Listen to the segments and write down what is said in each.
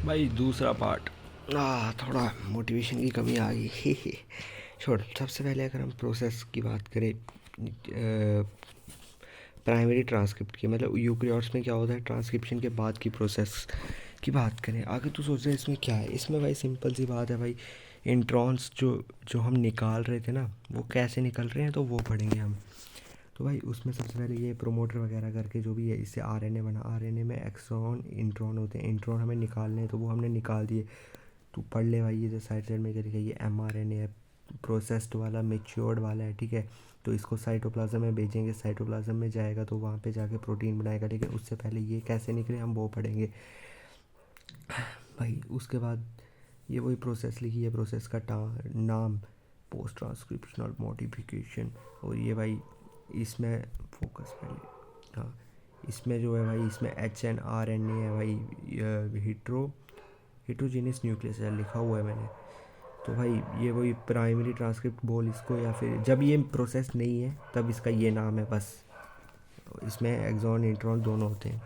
भाई दूसरा पार्ट। थोड़ा मोटिवेशन की कमी आ गई। छोड़, सबसे पहले अगर हम प्रोसेस की बात करें, प्राइमरी ट्रांसक्रिप्ट की, मतलब यूकेरियोट्स में क्या होता है, ट्रांसक्रिप्शन के बाद की प्रोसेस की बात करें। आगे तू सोच रहे इसमें क्या है, इसमें भाई सिंपल सी बात है भाई। इंट्रॉन्स जो जो हम निकाल रहे थे ना, वो कैसे निकल रहे हैं तो वो पढ़ेंगे हम। तो भाई उसमें सबसे पहले ये प्रोमोटर वगैरह करके जो भी है, इससे आरएनए बना। आरएनए में एक्सॉन इंट्रॉन होते हैं, इंट्रॉन हमें निकालने हैं तो वो हमने निकाल दिए। तू पढ़ ले भाई, ये जो साइड साइड में करके ये एमआरएनए है, प्रोसेस्ड वाला, मेच्योर्ड वाला है, ठीक है। तो इसको साइटोप्लाज्म में भेजेंगे, साइटोप्लाज्म में जाएगा तो वहाँ पे जाके प्रोटीन बनाएगा, लेकिन उससे पहले ये कैसे निकले हम वो पढ़ेंगे भाई। उसके बाद ये वही प्रोसेस लिखी है, प्रोसेस का नाम पोस्ट ट्रांसक्रिप्शनल मॉडिफिकेशन। और ये भाई इसमें फोकस पहले, हाँ, इसमें जो है भाई, इसमें H N R N A है भाई, हिट्रोजीनियस न्यूक्लियस है लिखा हुआ है मैंने। तो भाई ये वही प्राइमरी ट्रांसक्रिप्ट बोल इसको, या फिर जब ये प्रोसेस नहीं है तब इसका ये नाम है बस। इसमें एक्सॉन इंट्रॉन दोनों होते हैं।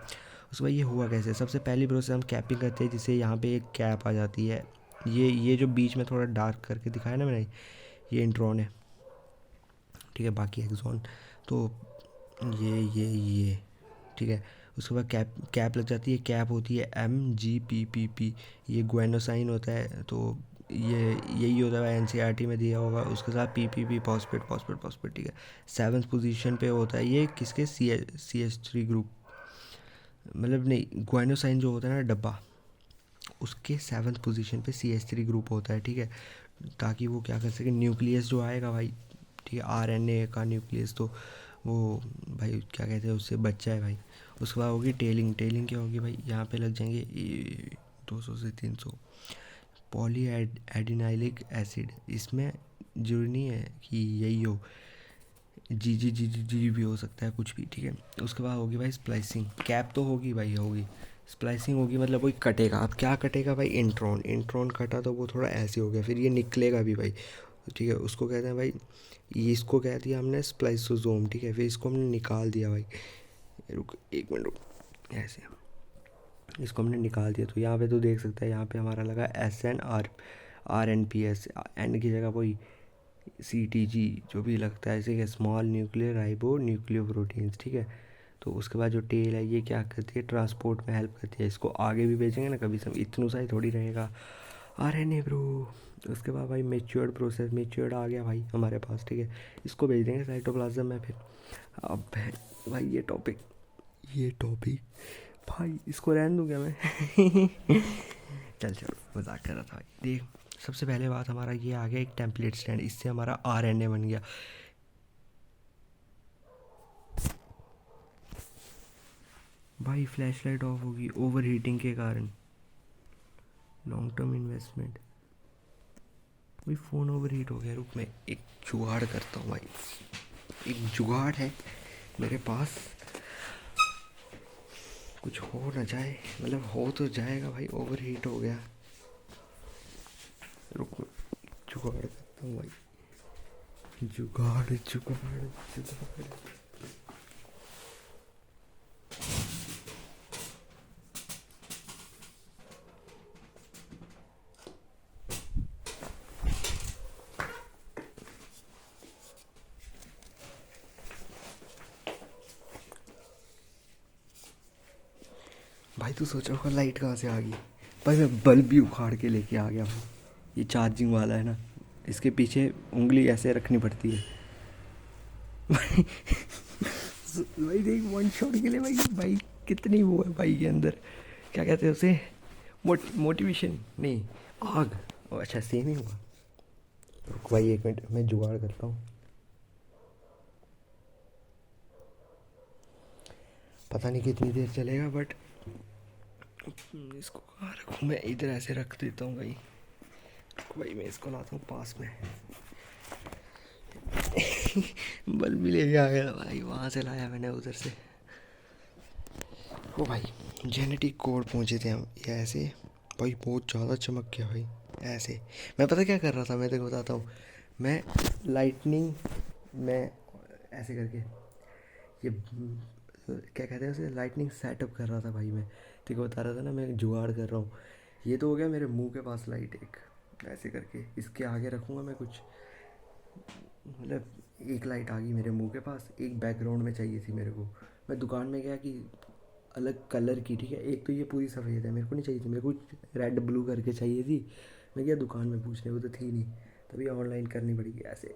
उसके बाद ये हुआ कैसे, सबसे पहली प्रोसेस हम कैपिंग करते हैं, जिससे यहाँ पे एक कैप आ जाती है। ये जो बीच में थोड़ा डार्क करके दिखाया ना मैंने, ये इंट्रॉन है, ठीक है, बाकी एक्सॉन। तो ये ठीक है। उसके बाद कैप कैप लग जाती है, कैप होती है MGPPP। ये ग्वेनोसाइन होता है, तो ये यही होता है, एनसीईआरटी में दिया होगा। उसके साथ PPP फॉस्फेट फॉस्फेट फॉस्फेट, ठीक है। सेवन्थ पोजीशन पे होता है ये किसके, CH3 ग्रुप, मतलब नहीं, ग्वाइनोसाइन जो होता है ना डब्बा, उसके सेवन्थ पोजीशन पे CH3 ग्रुप होता है, ठीक है। ताकि वो क्या कर सके, न्यूक्लियस जो आएगा भाई, ठीक है, आरएनए का न्यूक्लियस, तो वो भाई क्या कहते हैं, उससे बच्चा है भाई। उसके बाद होगी टेलिंग। टेलिंग क्या होगी भाई, यहाँ पे लग जाएंगे 200 से 300 पॉली एडिनाइलिक एसिड। इसमें जरूरी नहीं है कि यही हो, जी भी हो सकता है, कुछ भी, ठीक है। उसके बाद होगी भाई स्प्लाइसिंग। कैप तो होगी भाई, होगी। स्प्लाइसिंग होगी, मतलब वही कटेगा। अब क्या कटेगा भाई, इंट्रॉन। इंट्रॉन कटा तो वो थोड़ा ऐसे हो गया, फिर ये निकलेगा भी भाई, ठीक है। उसको कहते हैं भाई, ये इसको कह दिया हमने स्प्लाइसोसोम, ठीक है। फिर इसको हमने निकाल दिया भाई, रुक एक मिनट रुक, ऐसे इसको हमने निकाल दिया। तो यहाँ पे तो देख सकता है, यहाँ पे हमारा लगा SNRNPS, एन की जगह वही CTG जो भी लगता है, इसे small nuclear ribo nucleo proteins, ठीक है। तो उसके बाद जो टेल है, ये क्या करती है, ट्रांसपोर्ट में हेल्प करती है। इसको आगे भी भेजेंगे ना कभी, सब इतना सा ही थोड़ी रहेगा, RNA ब्रो। उसके बाद भाई मेच्योर्ड प्रोसेस, मेच्योर्ड आ गया भाई हमारे पास, ठीक है। इसको भेज देंगे साइटोप्लाज्म में। फिर अब भाई ये टॉपिक भाई, इसको रहने दूँ क्या मैं? चल चल, मजाक कर रहा था भाई। देख, सबसे पहले बात हमारा ये आ गया एक टेम्पलेट स्टैंड, इससे हमारा RNA बन गया। भाई फ्लैश लाइट ऑफ होगी ओवर हीटिंग के कारण, लॉन्ग टर्म इन्वेस्टमेंट। भाई फ़ोन ओवर हीट हो गया, रुक मैं एक जुगाड़ करता हूँ भाई। एक जुगाड़ है मेरे पास, कुछ हो ना जाए, मतलब हो तो जाएगा भाई, ओवर हीट हो गया। रुक जुगाड़ करता हूँ भाई, जुगाड़ जुगाड़ जुगाड़। भाई तू सोच रहा होगा लाइट कहाँ से आ गई, भाई मैं बल्ब भी उखाड़ के लेके आ गया भाई। ये चार्जिंग वाला है ना, इसके पीछे उंगली ऐसे रखनी पड़ती है। भाई देख, वन शॉट के लिए भाई, भाई कितनी वो है भाई के अंदर, क्या कहते हैं उसे, मोटिवेशन नहीं, आग। ओ अच्छा, सेम ही हुआ। रुक भाई एक मिनट, मैं जुगाड़ करता हूँ। पता नहीं कितनी देर चलेगा, बट इसको कहाँ रखूँ मैं, इधर ऐसे रख देता हूँ भाई। रुक भाई, मैं इसको लाता हूँ पास में। बल्ब भी लेके आ गया भाई, वहाँ से लाया मैंने उधर से। ओ भाई, जेनेटिक कोड पहुँचे थे हम, ये ऐसे भाई बहुत ज़्यादा चमक गया भाई, ऐसे। मैं पता क्या कर रहा था, मैं तेको बताता हूँ। मैं लाइटनिंग में ऐसे करके, ये क्या कहते हैं उसे, लाइटनिंग सेटअप कर रहा था भाई। मैं तेको बता रहा था ना, मैं जुगाड़ कर रहा हूँ। ये तो हो गया मेरे मुंह के पास लाइट एक, ऐसे करके इसके आगे रखूँगा मैं कुछ, मतलब एक लाइट आ गई मेरे मुंह के पास, एक बैकग्राउंड में चाहिए थी मेरे को। मैं दुकान में गया कि अलग कलर की, ठीक है, एक तो ये पूरी सफ़ेद है, मेरे को नहीं चाहिए थी, मेरे को रेड ब्लू करके चाहिए थी। मैं गया दुकान में पूछने, वो तो थी नहीं, तभी ऑनलाइन करनी पड़ेगी ऐसे।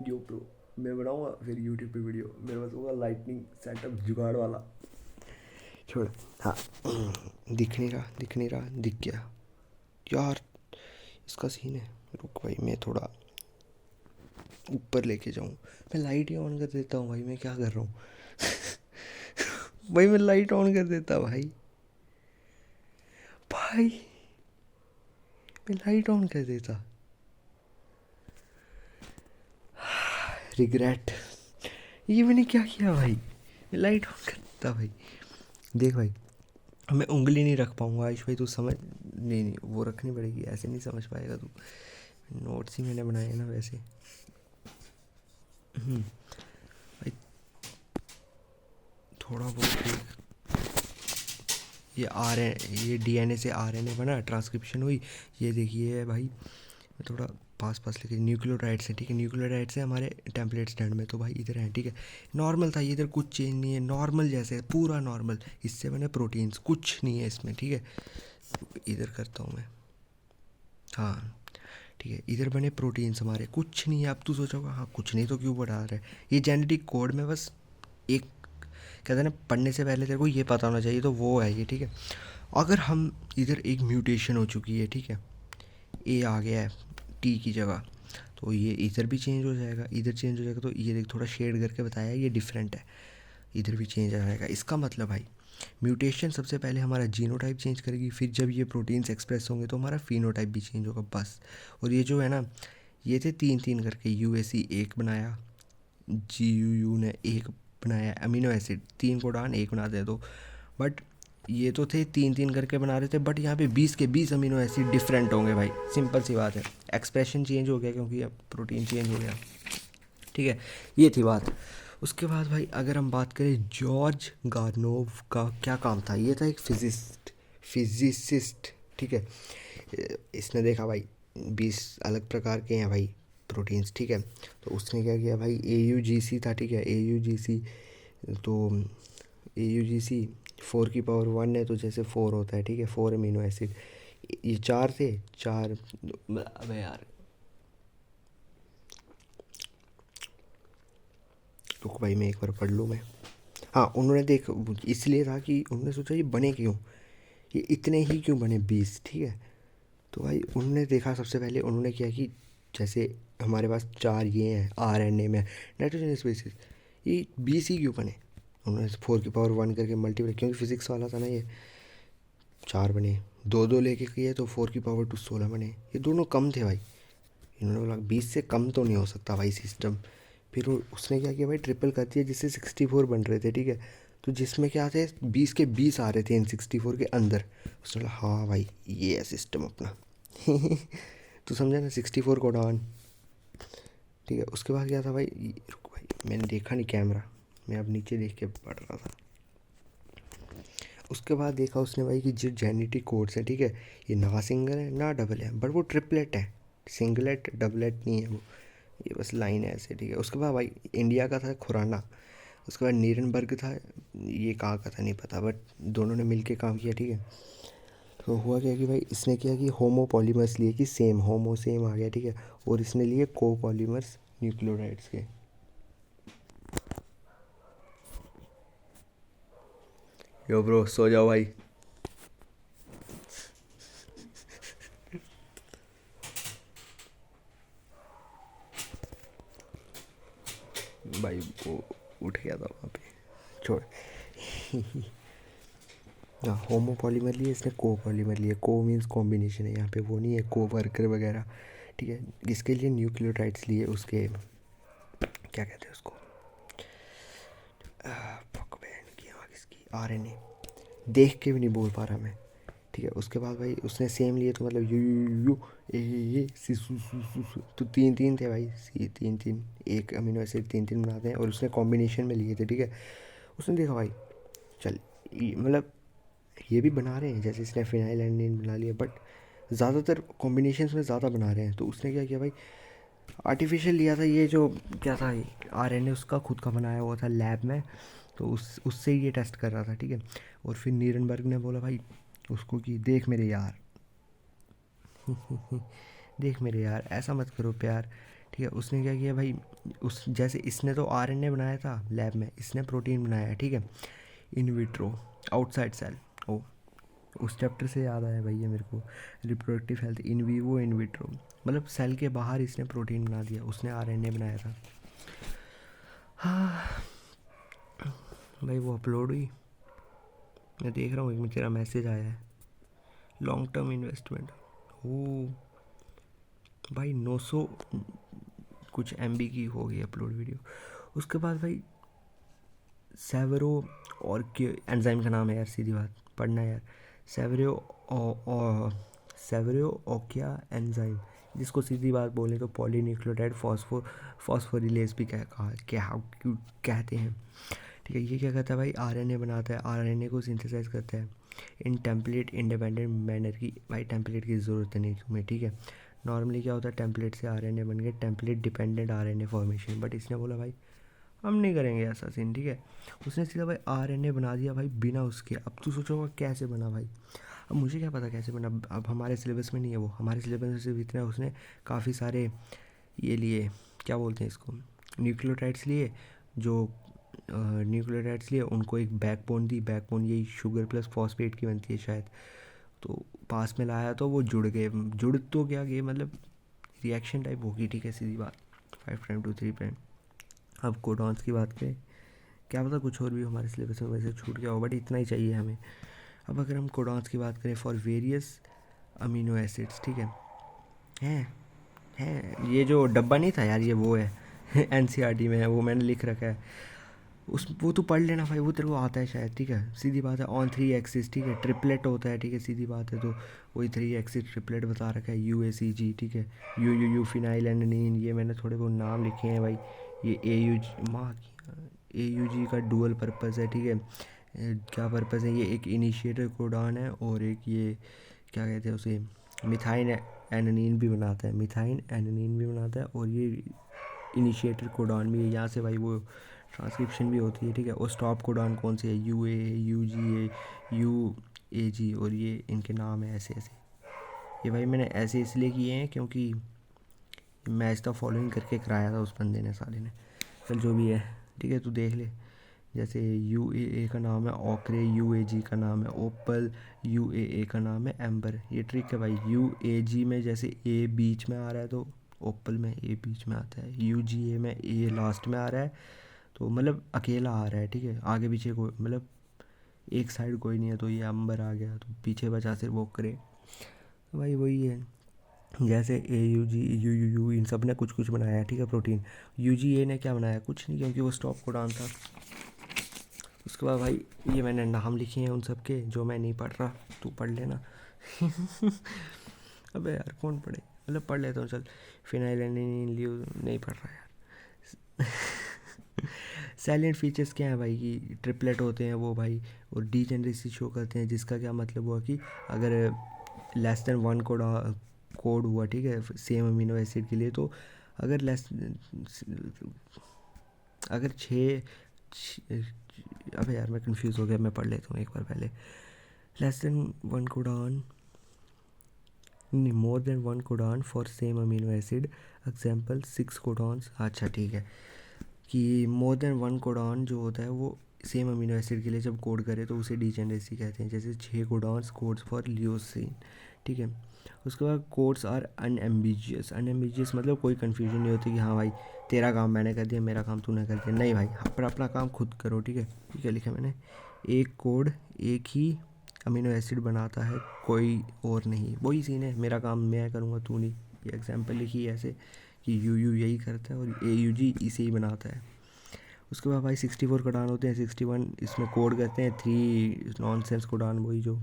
जो प्रो मैं बनाऊँगा फिर यूट्यूब पे वीडियो, मेरे पास होगा लाइटनिंग सेटअप जुगाड़ वाला। छोड़, हाँ। दिख नहीं रहा, दिख नहीं रहा, दिख गया यार, इसका सीन है। रुक भाई, मैं थोड़ा ऊपर लेके जाऊँ। मैं लाइट ही ऑन कर देता हूँ भाई, मैं क्या कर रहा हूँ। भाई मैं लाइट ऑन कर देता भाई, भाई मैं लाइट ऑन कर देता। रिग्रेट, ये मैंने क्या किया भाई, मैं लाइट ऑन कर देता भाई। देख भाई, मैं उंगली नहीं रख पाऊँगा आयुष भाई, तू समझ, नहीं नहीं वो रखनी पड़ेगी, ऐसे नहीं समझ पाएगा तू। नोट्स ही मैंने बनाए हैं ना वैसे। भाई थोड़ा बहुत देख, ये आर एन, ये डीएनए से आरएनए बना, ट्रांसक्रिप्शन हुई। ये देखिए भाई, मैं थोड़ा पास पास लेके, न्यूक्लियोटाइड से, ठीक है, न्यूक्लियोटाइड से हमारे टेम्पलेट स्टैंड में, तो भाई इधर है, ठीक है। नॉर्मल था ये, इधर कुछ चेंज नहीं है, नॉर्मल जैसे पूरा नॉर्मल। इससे बने प्रोटीन्स, कुछ नहीं है इसमें, ठीक है। इधर करता हूँ मैं, हाँ ठीक है, इधर बने प्रोटीन्स हमारे, कुछ नहीं है। अब तू सोचोगा हाँ कुछ नहीं तो क्यों बढ़ा रहा है, ये जेनेटिक कोड में बस एक, कहते हैं ना पढ़ने से पहले तेरे को ये पता होना चाहिए, तो वो है ये, ठीक है। अगर हम इधर एक म्यूटेशन हो चुकी है, ठीक है, ए आ गया है टी की जगह, तो ये इधर भी चेंज हो जाएगा, इधर चेंज हो जाएगा, तो ये देख थोड़ा शेड करके बताया ये डिफरेंट है, इधर भी चेंज आ जाएगा। इसका मतलब भाई म्यूटेशन सबसे पहले हमारा जीनोटाइप चेंज करेगी, फिर जब ये प्रोटीन्स एक्सप्रेस होंगे तो हमारा फिनोटाइप भी चेंज होगा बस। और ये जो है ना, ये थे तीन तीन करके, यूएसी एक बनाया, जीयूयू ने एक बनाया, अमीनो एसिड तीन को डाल एक बना दे दो, बट ये तो थे तीन तीन करके बना रहे थे, बट यहाँ पे 20 के 20 अमीनो एसिड डिफरेंट होंगे भाई, सिंपल सी बात है। एक्सप्रेशन चेंज हो गया क्योंकि अब प्रोटीन चेंज हो गया, ठीक है, ये थी बात। उसके बाद भाई अगर हम बात करें जॉर्ज गार्नोव का क्या काम था, ये था एक फिजिसिस्ट, ठीक है। इसने देखा भाई 20 अलग प्रकार के हैं भाई प्रोटीन्स, ठीक है। तो उसने क्या किया भाई, AUGC था, ठीक है, AUGC, तो AUGC 4 की पावर 1 है, तो जैसे 4 होता है, ठीक है, 4 अमीनो एसिड, ये चार थे, चार, अबे यार रुक भाई मैं एक बार पढ़ लूँ मैं। हाँ उन्होंने देख, इसलिए था कि उन्होंने सोचा ये बने क्यों, ये इतने ही क्यों बने 20, ठीक है। तो भाई उन्होंने देखा, सबसे पहले उन्होंने किया कि जैसे हमारे पास चार ये हैं RNA में नाइट्रोजन स्पेसिस, ये 20 ही क्यों बने। उन्होंने 4 की पावर 1 करके मल्टीप्लाई, क्योंकि फिजिक्स वाला था ना ये, चार बने, दो दो लेके किए तो 4 की पावर 2 16 बने। ये दोनों कम थे भाई, इन्होंने बोला 20 से कम तो नहीं हो सकता भाई सिस्टम। फिर उसने क्या किया भाई, ट्रिपल कर दिया, जिससे 64 बन रहे थे, ठीक है। तो जिसमें क्या थे 20 के 20 आ रहे थे इन 64 के अंदर। उसने बोला हाँ भाई ये है सिस्टम अपना। तो समझा ना, 64 को डाउन, ठीक है। उसके बाद क्या था भाई, रुक भाई मैंने देखा नहीं कैमरा, मैं अब नीचे देख के पढ़ रहा था। उसके बाद देखा उसने भाई कि जो जेनेटिक कोड्स है, ठीक है, ये ना सिंगल है ना डबल है, बट वो ट्रिपलेट है, सिंगलेट डबलेट नहीं है वो, ये बस लाइन है ऐसे, ठीक है। उसके बाद भाई इंडिया का था खुराना, उसके बाद नीरनबर्ग था, ये कहाँ का था नहीं पता, बट दोनों ने मिलके काम किया, ठीक है। तो हुआ क्या कि भाई इसने किया कि होमो पॉलीमर्स लिए, कि सेम होमो सेम आ गया, ठीक है, और इसने लिए को पॉलीमर्स न्यूक्लियोटाइड्स के। यो ब्रो सो जाओ भाई। भाई वो उठ गया था वहाँ पे, छोड़। हाँ होमो पॉलीमर लिए इसने, को पॉलीमर लिए, को मीन्स कॉम्बिनेशन है यहाँ पे, वो नहीं है को वर्कर वगैरह, ठीक है। इसके लिए न्यूक्लियोटाइड्स लिए, उसके क्या कहते हैं उसको, फक बहन की आँख इसकी, RNA, देख के भी नहीं बोल पा रहा मैं, ठीक है। उसके बाद भाई उसने सेम लिए, तो मतलब यू ए सी सू सू सू सू, तो तीन तीन थे भाई, सी तीन तीन, एक अमीनो एसिड तीन तीन बनाते हैं, और उसने कॉम्बिनेशन में लिए थे, ठीक है। उसने देखा भाई चल, मतलब ये भी बना रहे हैं, जैसे इसने फिनाइल एल्निन बना लिया, बट ज़्यादातर कॉम्बिनेशंस में ज़्यादा बना रहे हैं। तो उसने क्या किया भाई, आर्टिफिशियल लिया था ये जो क्या था, आरएनए उसका खुद का बनाया हुआ था लैब में, तो उससे ये टेस्ट कर रहा था, ठीक है। और फिर नीरनबर्ग ने बोला भाई उसको कि देख मेरे यार देख मेरे यार, ऐसा मत करो प्यार, ठीक है। उसने क्या किया भाई, उस जैसे इसने तो आरएनए बनाया था लैब में, इसने प्रोटीन बनाया है, ठीक है, इन विट्रो, आउटसाइड सेल। ओ, उस चैप्टर से याद आया भाई ये मेरे को, reproductive health in vivo in vitro, मतलब सेल के बाहर इसने प्रोटीन बना दिया, उसने आरएनए बनाया था। हाँ भाई, वो अपलोड हुई, मैं देख रहा हूँ एक में तेरा मैसेज आया है, लॉन्ग टर्म इन्वेस्टमेंट। ओ भाई 900 कुछ MB की हो गई अपलोड वीडियो। उसके बाद भाई सेवरो और के एंजाइम का नाम है यार, सीधी बात पढ़ना है यार, सेवरो और सेवरो ओकिया एंजाइम, जिसको सीधी बात बोलें तो पॉलीन्यूक्लियोटाइड फॉस्फोरिलेज भी कहते हैं, ठीक है। ये क्या करता है भाई, आरएनए बनाता है, आरएनए को सिंथेसाइज करता है इन टेम्पलेट इंडिपेंडेंट मैनर की। भाई टेम्पलेट की ज़रूरत नहीं तुम्हें, ठीक है। नॉर्मली क्या होता है, टेम्पलेट से आरएनए बन गए, template dependent RNA formation, but इसने बोला भाई हम नहीं करेंगे ऐसा सीन, ठीक है। उसने सीधा भाई आरएनए बना दिया भाई बिना उसके। अब तू सोचोगा कैसे बना भाई, अब मुझे क्या पता कैसे बना, अब हमारे सिलेबस में नहीं है वो, हमारे सिलेबस में सिर्फ इतना उसने काफ़ी सारे ये लिए, क्या बोलते हैं इसको, न्यूक्लियोटाइड्स लिए, जो न्यूक्लियोटाइड्स लिए, उनको एक बैकबोन दी, बैकबोन यही शुगर प्लस फॉस्फेट की बनती है शायद, तो पास में लाया तो वो जुड़ गए, जुड़ तो क्या गए मतलब रिएक्शन टाइप होगी, ठीक है, सीधी बात, 5' to 3'। अब कोडॉन्स की बात करें, क्या पता कुछ और भी हमारे सिलेबस में वैसे छूट गया हो, बट इतना ही चाहिए हमें। अब अगर हम कोडॉन्स की बात करें, फॉर वेरियस अमीनो एसिड्स, ठीक है, हैं ये जो डब्बा नहीं था यार, ये वो है NCERT में है, वो मैंने लिख रखा है, उस वो तो पढ़ लेना भाई, वो तेरे को आता है शायद, ठीक है, सीधी बात है। ऑन 3 एक्सिस, ठीक है, ट्रिपलेट होता है, ठीक है, सीधी बात है, तो वही 3 एक्सिस ट्रिपलेट बता रखा है, UACG, ठीक है, यू फिनाइल एननीन, ये मैंने थोड़े बहुत नाम लिखे हैं भाई। ये AUG का डुअल पर्पज़ है, ठीक है। क्या पर्पज़ है, ये एक इनिशिएटर कोडान है, और एक ये क्या कहते हैं उसे, मिथाइन एननीन भी बनाता है, मिथाइन एननीन भी बनाता है, और ये इनिशिएटर कोडान भी है, यहाँ से भाई वो ट्रांसक्रिप्शन भी होती है, ठीक है। और स्टॉप कोडान कौन से है, UAA, UGA, UAG, और ये इनके नाम है ऐसे ऐसे। ये भाई मैंने ऐसे इसलिए किए हैं क्योंकि मैच द फॉलोइंग करके कराया था उस बंदे ने, साले ने। चल जो भी है, ठीक है, तू देख ले। जैसे UAA का नाम है ओक्रे, UAG का नाम है ओपल, UAA का नाम है एम्बर। ये ट्रिक है भाई, UAG में जैसे A बीच में आ रहा है तो ओपल में A बीच में आता है, UGA में A लास्ट में आ रहा है, तो मतलब अकेला आ रहा है, ठीक है, आगे पीछे कोई मतलब एक साइड कोई नहीं है, तो ये एम्बर आ गया, तो पीछे बचा सिर्फ ओक्रे। तो भाई वही है, जैसे AUG, UUU, इन सब ने कुछ कुछ बनाया है, ठीक है, प्रोटीन। UGA ने क्या बनाया, कुछ नहीं, क्योंकि वो स्टॉप कोडान था। उसके बाद भाई ये मैंने नाम लिखे हैं उन सब के, जो मैं नहीं पढ़ रहा, तू पढ़ लेना अबे यार कौन पढ़े, मतलब पढ़ लेता हूँ चल। फिनाइलएनिलीन लियो, नहीं पढ़ रहा यार सैलिएंट फीचर्स क्या है भाई, कि ट्रिपलेट होते हैं वो भाई, और डीजेनरेसी शो करते हैं, जिसका क्या मतलब हुआ कि अगर लेस देन 1 कोड हुआ, ठीक है, सेम अमीनो एसिड के लिए, तो अगर अगर अबे यार मैं कंफ्यूज हो गया, मैं पढ़ लेता हूँ एक बार पहले। लेस देन 1 कोडान, नहीं, more than 1 codon for same amino acid, example 6 codons. अच्छा ठीक है, कि मोर देन 1 कोडॉन जो होता है वो सेम अमीनो एसिड के लिए जब कोड करे तो उसे डीजेनरेसी कहते हैं। जैसे 6 कोडॉन्स कोड्स फॉर लियोसिन, ठीक है। उसके बाद कोड्स आर अनएम्बिजियस, अनएम्बिजियस मतलब कोई कन्फ्यूजन नहीं होती कि हाँ भाई तेरा काम मैंने कर दिया, मेरा काम तूने कर दिया, नहीं भाई अपना अपना काम खुद करो, ठीक है। ठीक है, लिखा मैंने, एक कोड एक ही अमीनो एसिड बनाता है, कोई और नहीं, वही सीन है, मेरा काम मैं करूँगा तू नहीं। ये एग्जाम्पल लिखी है ऐसे कि UU यही करता है और AUG इसे ही बनाता है। उसके बाद भाई 64 कोडान होते हैं, 61 इसमें कोड करते हैं, 3 नॉन सेंस कोडान वही जो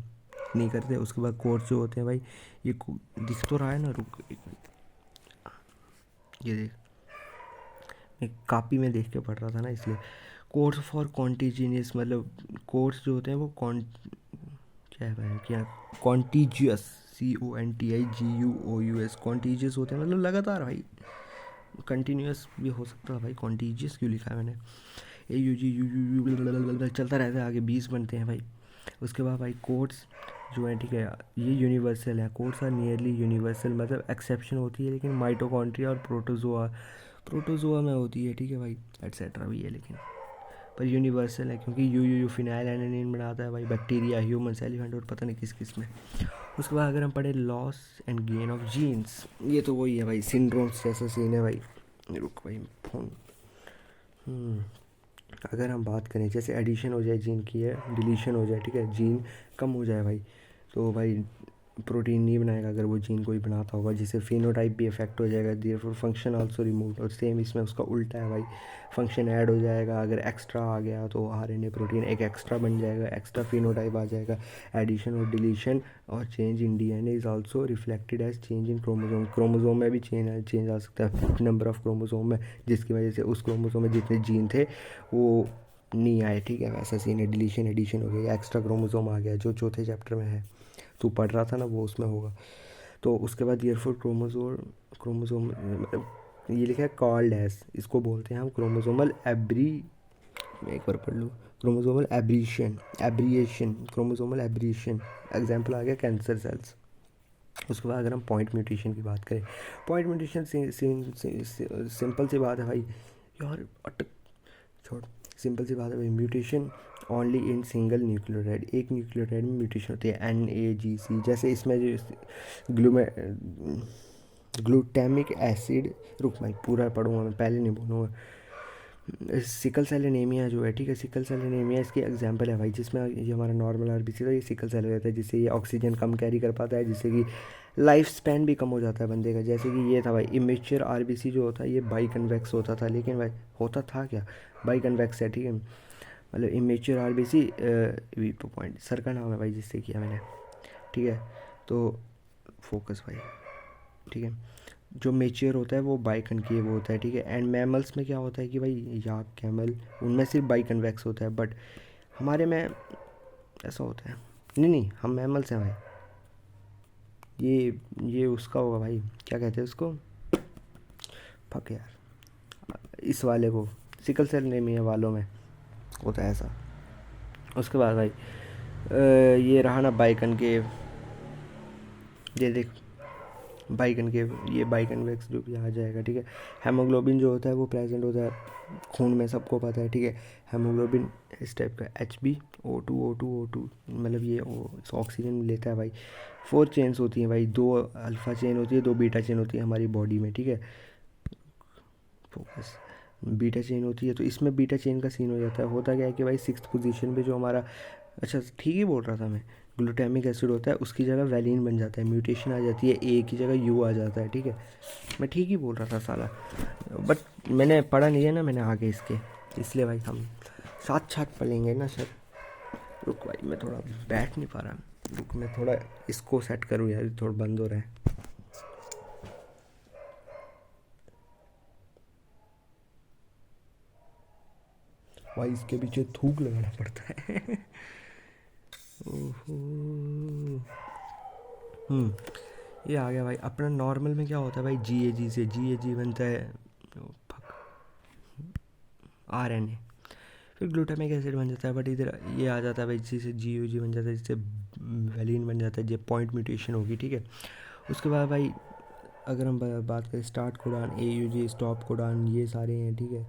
नहीं करते। उसके बाद कोड्स जो होते हैं भाई, ये दिख तो रहा है ना, रुक एक मिनट, ये देख, मैं कापी में देख के पढ़ रहा था ना इसलिए। कोड्स फॉर कॉन्टिजीनियस, मतलब कोड्स जो होते हैं वो क्या है भाई, क्या कॉन्टीजियस, CONTIGUOUS, कॉन्टीजियस होते हैं मतलब लगातार भाई, कंटिन्यूस भी हो सकता है भाई, कॉन्टीजियस क्यों लिखा है मैंने, AUG चलता रहता है, आगे 20 बनते हैं भाई। उसके बाद भाई कोड्स जो है, ठीक है, ये यूनिवर्सल है, कोड्स आर नियरली यूनिवर्सल, मतलब एक्सेप्शन होती है लेकिन माइटोकॉन्ड्रिया और प्रोटोजोआ में होती है, ठीक है भाई, एटसेट्रा भी है लेकिन, पर यूनिवर्सल है क्योंकि यू फिनाइल एलानिन बनाता है भाई, बैक्टीरिया, ह्यूमंस, एलिफेंट और पता नहीं किस किस में। उसके बाद अगर हम पढ़े loss and gain of genes, ये तो वही है भाई, सिंड्रोम्स जैसा सीन है भाई। रुक भाई फोन। अगर हम बात करें जैसे एडिशन हो जाए जीन की है, डिलीशन हो जाए, ठीक है, जीन कम हो जाए भाई, तो भाई प्रोटीन नहीं बनाएगा अगर वो जीन कोई बनाता होगा, जिससे फिनोटाइप भी इफेक्ट हो जाएगा, देयरफॉर फंक्शन आल्सो रिमूव्ड। और सेम इसमें उसका उल्टा है भाई, फंक्शन ऐड हो जाएगा, अगर एक्स्ट्रा आ गया तो RNA प्रोटीन एक एक्स्ट्रा बन जाएगा, एक्स्ट्रा फिनोटाइप आ जाएगा। एडिशन और डिलीशन और change in DNA is also reflected as change in chromosome, chromosome में भी चेंज आ सकता है, नंबर ऑफ क्रोमोसोम में, जिसकी वजह से उस क्रोमोसोम में जितने जीन थे वो नहीं आए, ठीक है, वैसा सीन है। डिलीशन एडिशन हो गया, एक्स्ट्रा क्रोमोसोम आ गया, जो चौथे चैप्टर में है, तू पढ़ रहा था ना, वो उसमें होगा। तो उसके बाद ईयरफोर क्रोमोसोम मतलब ये लिखा है कॉल्ड एज, इसको बोलते हैं हम क्रोमोसोमल मैं एक बार पढ़ लूँ, क्रोमोसोमल एब्रिएशन, क्रोमोसोमल एब्रिएशन, एग्जाम्पल आ गया कैंसर सेल्स। उसके बाद अगर हम पॉइंट म्यूटेशन की बात करें, पॉइंट म्यूटेशन सिंपल सी बात है भाई, यार अटक छोड़, सिंपल सी बात है भाई, mutation only in single nucleotide, एक न्यूक्लियोटाइड में म्यूटेशन होती है, NAGC, जैसे इसमें जो ग्लूटामिक एसिड, रुक मैं पूरा पढ़ूंगा, मैं पहले नहीं बोलूँगा। सिकल सेल एनीमिया जो है, ठीक है, सिकल सेल एनीमिया इसकी एग्जांपल है भाई, जिसमें ये हमारा नॉर्मल RBC था, ये सिकल सेल रहता है, जिससे ये ऑक्सीजन कम कैरी कर पाता है, जिससे कि लाइफ स्पैन भी कम हो जाता है बंदे का। जैसे कि ये था भाई इमेच्योर RBC जो होता है, ये बाई कन्वेक्स होता था, लेकिन भाई होता था क्या, बाई कन्वेक्स है, ठीक है, मतलब immature RBC weak point sir का नाम है भाई जिससे किया मैंने, ठीक है। तो फोकस भाई, ठीक है, जो मेच्योर होता है वो बाई कनकेव होता है, ठीक है। एंड मैमल्स में क्या होता है कि भाई याक, कैमल, उनमें सिर्फ बाई कन्वेक्स होता है, बट हमारे में ऐसा होता है, नहीं हम मैमल्स हैं भाई, ये उसका होगा भाई, क्या कहते हैं उसको, फक यार, इस वाले को सिकल सेल एनीमिया वालों में होता है ऐसा। उसके बाद भाई ये रहा ना बाई कनकेव, ये देख बाई कनकेव, ये बाई कन्वेक्स जो भी आ जाएगा, ठीक है। हेमोग्लोबिन जो होता है वो प्रेजेंट होता है खून में, सबको पता है, ठीक है। हेमोग्लोबिन इस टाइप का HbO2 मतलब ये ऑक्सीजन लेता है भाई। 4 चेन्स होती हैं भाई, 2 अल्फ़ा चेन होती है, 2 बीटा चेन होती है हमारी बॉडी में, ठीक है। फोकस, बीटा चेन होती है, तो इसमें बीटा चेन का सीन हो जाता है, होता क्या है कि भाई 6th पोजीशन पे जो हमारा, अच्छा ठीक ही बोल रहा था मैं, ग्लूटामिक एसिड होता है, उसकी जगह वैलिन बन जाता है, म्यूटेशन आ जाती है, A की जगह U आ जाता है, ठीक है। मैं ठीक ही बोल रहा था साला, बट मैंने पढ़ा नहीं है ना मैंने आगे इसके, इसलिए भाई हम साथ साथ पढ़ेंगे ना सर। रुक भाई मैं थोड़ा बैठ नहीं पा रहा, रुक मैं थोड़ा इसको सेट करूँ यार, थोड़ा बंद हो रहा है भाई, इसके पीछे थूक लगाना पड़ता है। ओहो, ये आ गया भाई अपना नॉर्मल में क्या होता है भाई, GAG से GAG बनता है, RNA, फिर ग्लूटामिक एसिड बन जाता है, बट इधर ये आ जाता है भाई, जिससे GUG बन जाता है, जिससे वैलिन बन जाता है, ये पॉइंट म्यूटेशन होगी, ठीक है। उसके बाद भाई अगर हम बात करें start codon, AUG, stop codon, ये सारे हैं, ठीक है।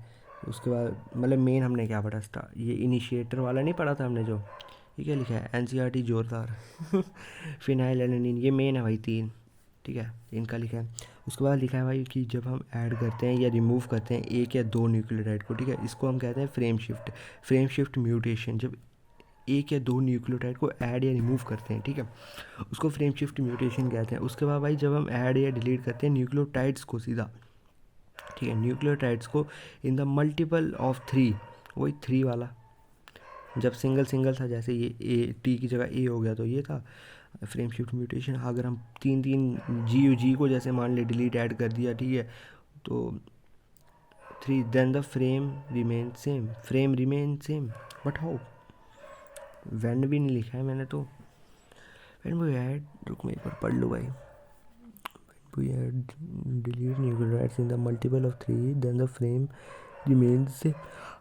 उसके बाद मतलब मेन हमने क्या पढ़ा, ये इनिशिएटर वाला नहीं पढ़ा था हमने, जो ये क्या लिखा है NCERT जोरदार। फिनाइल एलानिन, ये मेन है भाई 3, ठीक है, इनका लिखा है। उसके बाद लिखा है भाई कि जब हम ऐड करते हैं या रिमूव करते हैं 1 या 2 न्यूक्लियोटाइड को, ठीक है, इसको हम कहते हैं फ्रेम शिफ्ट म्यूटेशन। जब 1 या 2 न्यूक्लियोटाइड को ऐड या रिमूव करते हैं, ठीक है, उसको फ्रेम शिफ्ट म्यूटेशन कहते हैं। उसके बाद भाई जब हम ऐड या डिलीट करते हैं न्यूक्लियोटाइड्स को सीधा, ठीक है, न्यूक्लियोटाइड्स को इन द मल्टीपल ऑफ 3, वही 3 वाला, जब सिंगल सिंगल था, जैसे ये T की जगह A हो गया तो ये था फ्रेम शिफ्ट म्यूटेशन। अगर हम 3 GUG को जैसे मान ले डिलीट ऐड कर दिया, ठीक है, तो 3 then the frame remain same, but how, वैन भी नहीं लिखा है मैंने तो, when we add, रुक मैं एक बार पढ़ लूँ भाई. We add delete nucleotides in the multiple of 3, then the frame remains से.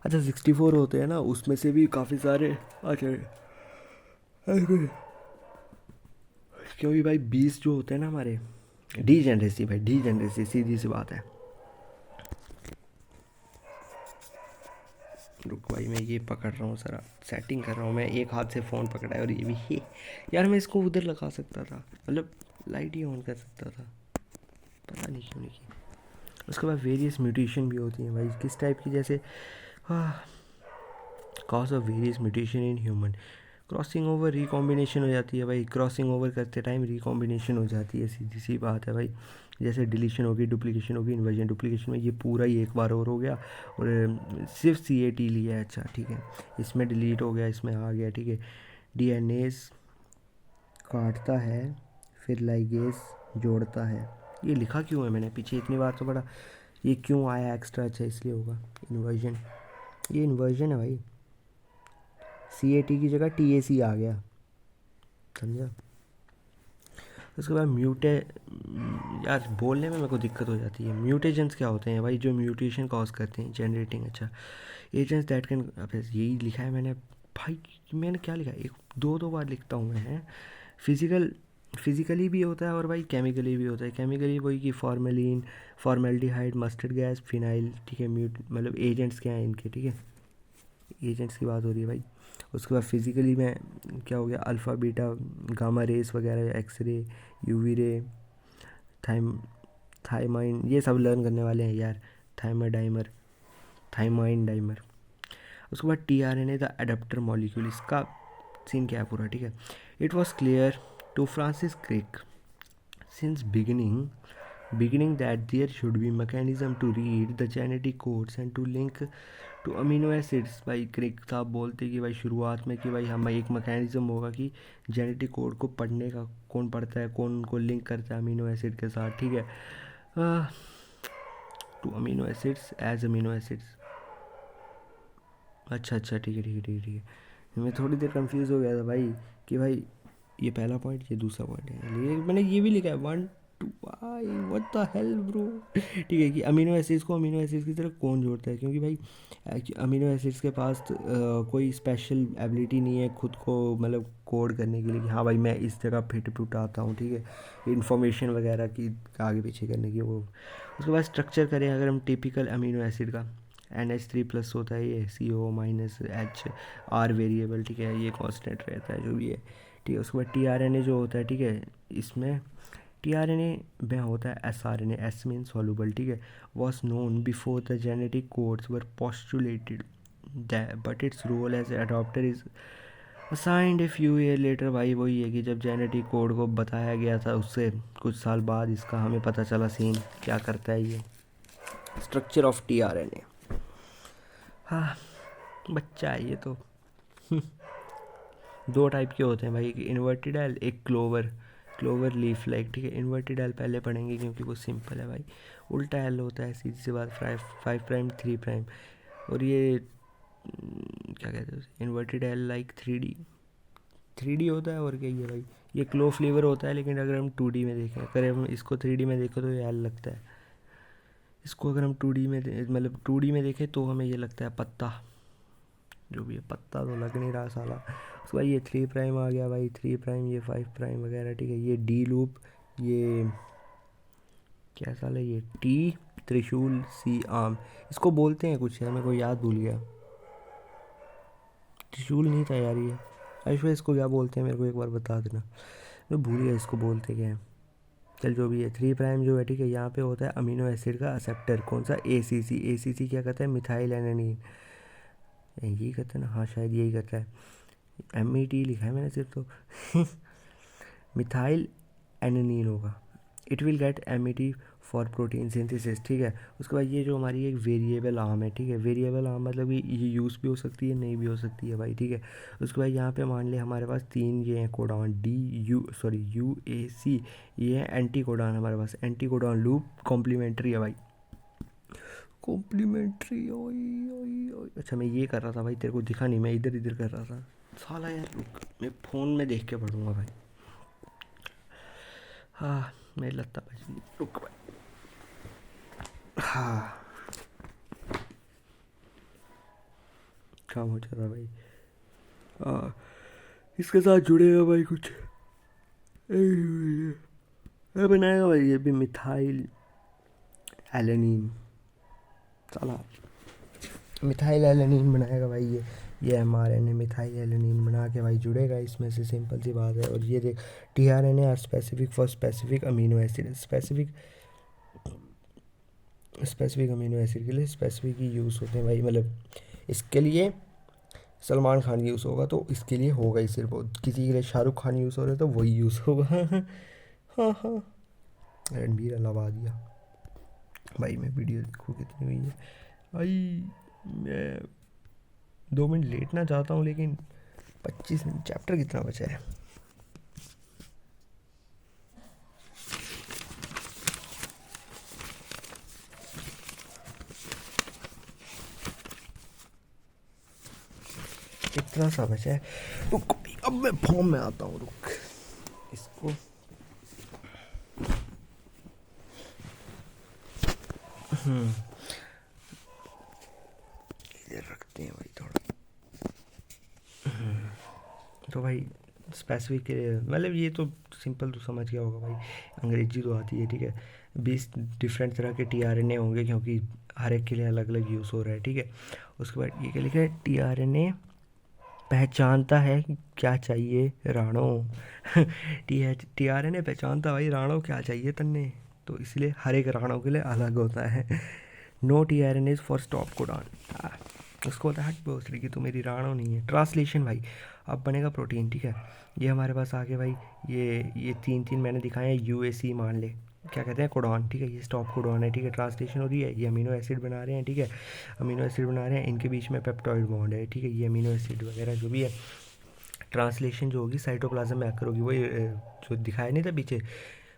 अच्छा 64 होते हैं ना, उसमें से भी काफ़ी सारे. अच्छा क्योंकि भाई 20 जो होते हैं ना हमारे डीजेनरेसी, भाई डीजेनरेसी सीधी सी बात है. रुक भाई मैं ये पकड़ रहा हूँ, सारा सेटिंग कर रहा हूँ. मैं एक हाथ से फ़ोन पकड़ा है और ये भी यार मैं इसको उधर लगा सकता था, मतलब लाइट ही ऑन कर सकता था, पता नहीं क्यों नहीं की. उसके बाद वेरियस म्यूटेशन भी होती हैं भाई, किस टाइप की, जैसे cause of various mutation in human. Crossing over recombination हो जाती है भाई, क्रॉसिंग ओवर करते टाइम रिकॉम्बिनेशन हो जाती है, सीधी सी बात है भाई. जैसे डिलीशन होगी, डुप्लीकेशन होगी, इन्वर्जन. डुप्लीकेशन में ये पूरा ही एक बार और हो गया और सिर्फ CAT लिया है. अच्छा ठीक है, इसमें डिलीट हो गया, इसमें आ गया. ठीक है, DNAs काटता है फिर लाइगेज जोड़ता है. ये लिखा क्यों है मैंने पीछे, इतनी बार तो पढ़ा, ये क्यों आया एक्स्ट्रा. अच्छा इसलिए होगा इन्वर्जन, ये इन्वर्जन है भाई. CAT की जगह TAC आ गया, समझा. उसके बाद यार बोलने में मेरे को दिक्कत हो जाती है. म्यूटेशंस क्या होते हैं भाई, जो म्यूटेशन कॉज करते हैं जनरेटिंग. अच्छा एजेंट्स दैट कैन, यही लिखा है मैंने भाई. मैंने क्या लिखा है, एक दो बार लिखता हूँ मैं. फिज़िकली भी होता है और भाई केमिकली भी होता है. केमिकली वही कि formalin, formaldehyde, mustard gas, phenyl. ठीक है, मतलब एजेंट्स क्या हैं इनके. ठीक है, एजेंट्स की बात हो रही है भाई. उसके बाद फिज़िकली में क्या हो गया, अल्फ़ा बीटा गामा रेस वगैरह, एक्सरे, UV रे, थाइमाइन, ये सब लर्न करने वाले हैं यार. Thymine dimer. उसके बाद tRNA द एडाप्टर मॉलिक्यूल, इसका सीन क्या है पूरा. ठीक है, it was clear to Francis Crick since beginning that there should be mechanism to read the genetic codes and to link to amino acids. भाई क्रिक साहब बोलते कि भाई शुरुआत में कि भाई हम एक मैकेनिज़्म होगा कि जेनेटिक कोड को पढ़ने का, कौन पढ़ता है, कौन उनको लिंक करता है अमीनो एसिड के साथ. ठीक है, to amino acids as amino acids. अच्छा ठीक है. मैं थोड़ी देर कंफ्यूज हो गया था भाई कि भाई ये पहला पॉइंट, ये दूसरा पॉइंट है. मैंने ये भी लिखा है 1 2 भाई व्हाट द हेल ब्रो. ठीक है, कि अमीनो एसिड्स को अमीनो एसिड्स की तरह कौन जोड़ता है, क्योंकि भाई अमीनो एसिड्स के पास कोई स्पेशल एबिलिटी नहीं है खुद को मतलब कोड करने के लिए कि हाँ भाई मैं इस जगह फिट पुट आता हूँ. ठीक है, इन्फॉर्मेशन वगैरह की आगे पीछे करने की वो. उसके बाद स्ट्रक्चर करें अगर हम टिपिकल अमीनो एसिड का, NH3+ होता है, ये CO-H R वेरिएबल. ठीक है, ये कांस्टेंट रहता है जो भी है. ठीक है, उसके बाद tRNA जो होता है, ठीक है, इसमें tRNA में होता है sRNA. S mean soluble. ठीक है, was known before the genetic codes were postulated but its role as adaptor is assigned a few year later. भाई वही है कि जब जेनेटिक कोड को बताया गया था उससे कुछ साल बाद इसका हमें पता चला सीन क्या करता है ये. Structure of tRNA. हाँ बच्चा है ये तो. दो टाइप के होते हैं भाई, एक इन्वर्टेड एल, एक क्लोवर लीफ लाइक. ठीक है, इन्वर्टेड एल पहले पढ़ेंगे क्योंकि वो सिंपल है भाई. उल्टा एल होता है, सीधी सी बात, 5 प्राइम 3 प्राइम. और ये क्या कहते हैं उसे, इन्वर्टेड एल लाइक 3D होता है. और क्या ये भाई, ये क्लो फ्लेवर होता है. लेकिन अगर हम 2D में देखें, अगर हम इसको 3D में देखें तो ये एल लगता है. इसको अगर हम 2D में मतलब 2D में देखें तो हमें ये लगता है पत्ता, जो भी है पत्ता तो लग नहीं रहा साला. उसके बाद ये 3 प्राइम आ गया भाई, 3 प्राइम, ये 5 प्राइम वगैरह. ठीक है, ये D लूप, ये क्या साला, ये T त्रिशूल, C आर्म. इसको बोलते हैं कुछ है, मेरे को याद भूल गया. त्रिशूल नहीं था यार ये. ऐश्वर्या इसको क्या बोलते हैं मेरे को एक बार बता देना, मैं भूल गया इसको बोलते क्या है. चल जो भी है, 3 प्राइम जो है, ठीक है, यहाँ पे होता है अमीनो एसिड का एक्सेप्टर. कौन सा, ACC क्या कहता है, मिथाइल एनानीन. यही कहता है ना, हाँ शायद यही कहता है. MET लिखा है मैंने सिर्फ तो. मिथाइल एनानीन होगा. It will get MET for protein synthesis. ठीक है, उसके बाद ये जो हमारी एक वेरिएबल आर्म है. ठीक है, वेरिएबल आर्म मतलब कि ये यूज़ भी हो सकती है, नहीं भी हो सकती है भाई. ठीक है, उसके बाद यहाँ पे मान ले हमारे पास 3 ये हैं कोडान, UAC. ये है एंटी कोडान हमारे पास. एंटी कोडान लूप कॉम्प्लीमेंट्री है भाई, कॉम्प्लीमेंट्री. ओई. अच्छा मैं ये कर रहा था भाई, तेरे को दिखा नहीं, मैं इधर कर रहा था साला. यार रुक, मैं फ़ोन में देख के पढ़ूँगा भाई. हाँ मेरी लत्ता बच गई, रुक भाई। हाँ काम हो जाता भाई। हाँ इसके साथ जुड़ेगा भाई कुछ, ये बनाएगा भाई ये भी मिथाइल एलेनिन, साला मिथाइल एलेनिन बनाएगा भाई ये mRNA मिथाइल एलेनिन बना के भाई जुड़ेगा इसमें से, सिंपल सी बात है। और ये देख tRNA are specific for specific amino acid, specific amino acid के लिए स्पेसिफिक ही यूज़ होते हैं भाई। मतलब इसके लिए सलमान खान यूज़ होगा तो इसके लिए होगा ही सिर्फ, किसी के लिए शाहरुख खान यूज़ हो रहा है तो वही यूज़ होगा। हाँ हाँ रणबीर अलावा दिया भाई। मैं वीडियो देखूँ कितनी हुई है भाई, मैं 2 मिनट लेटना चाहता हूँ लेकिन 25 मिनट, चैप्टर कितना बचा है? इतना सा बचा है। रुक अब मैं फॉर्म में आता हूँ, रुक इसको इधर रखते हैं भाई थोड़ा। तो भाई स्पेसिफिक मतलब ये तो सिंपल तो समझ गया होगा भाई, अंग्रेजी तो आती है ठीक है। 20 डिफरेंट तरह के tRNA होंगे क्योंकि हर एक के लिए अलग अलग यूज़ हो रहा है ठीक है। उसके बाद ये क्या लिखा है, tRNA पहचानता है कि क्या चाहिए राणो। tRNA पहचानता भाई राणो क्या चाहिए तन्ने, तो इसलिए हर एक राणो के लिए अलग होता है। No tRNA for stop codon, उसको होता है हट बोसरी कि तू मेरी राणो नहीं है। ट्रांसलेशन भाई अब बनेगा प्रोटीन ठीक है। ये हमारे पास आ गया भाई, ये तीन मैंने दिखाए हैं, यूएसी मान ले, क्या कहते हैं कोडॉन ठीक है, ये स्टॉप कोडॉन है ठीक है। ट्रांसलेशन हो रही है, ये अमीनो एसिड बना रहे हैं ठीक है, अमीनो एसिड बना रहे हैं, इनके बीच में पेप्टॉइड बॉन्ड है ठीक है, ये अमीनो एसिड वगैरह जो भी है। ट्रांसलेशन जो होगी साइटोप्लाज्म में आकर होगी, वही जो दिखाया नहीं था पीछे,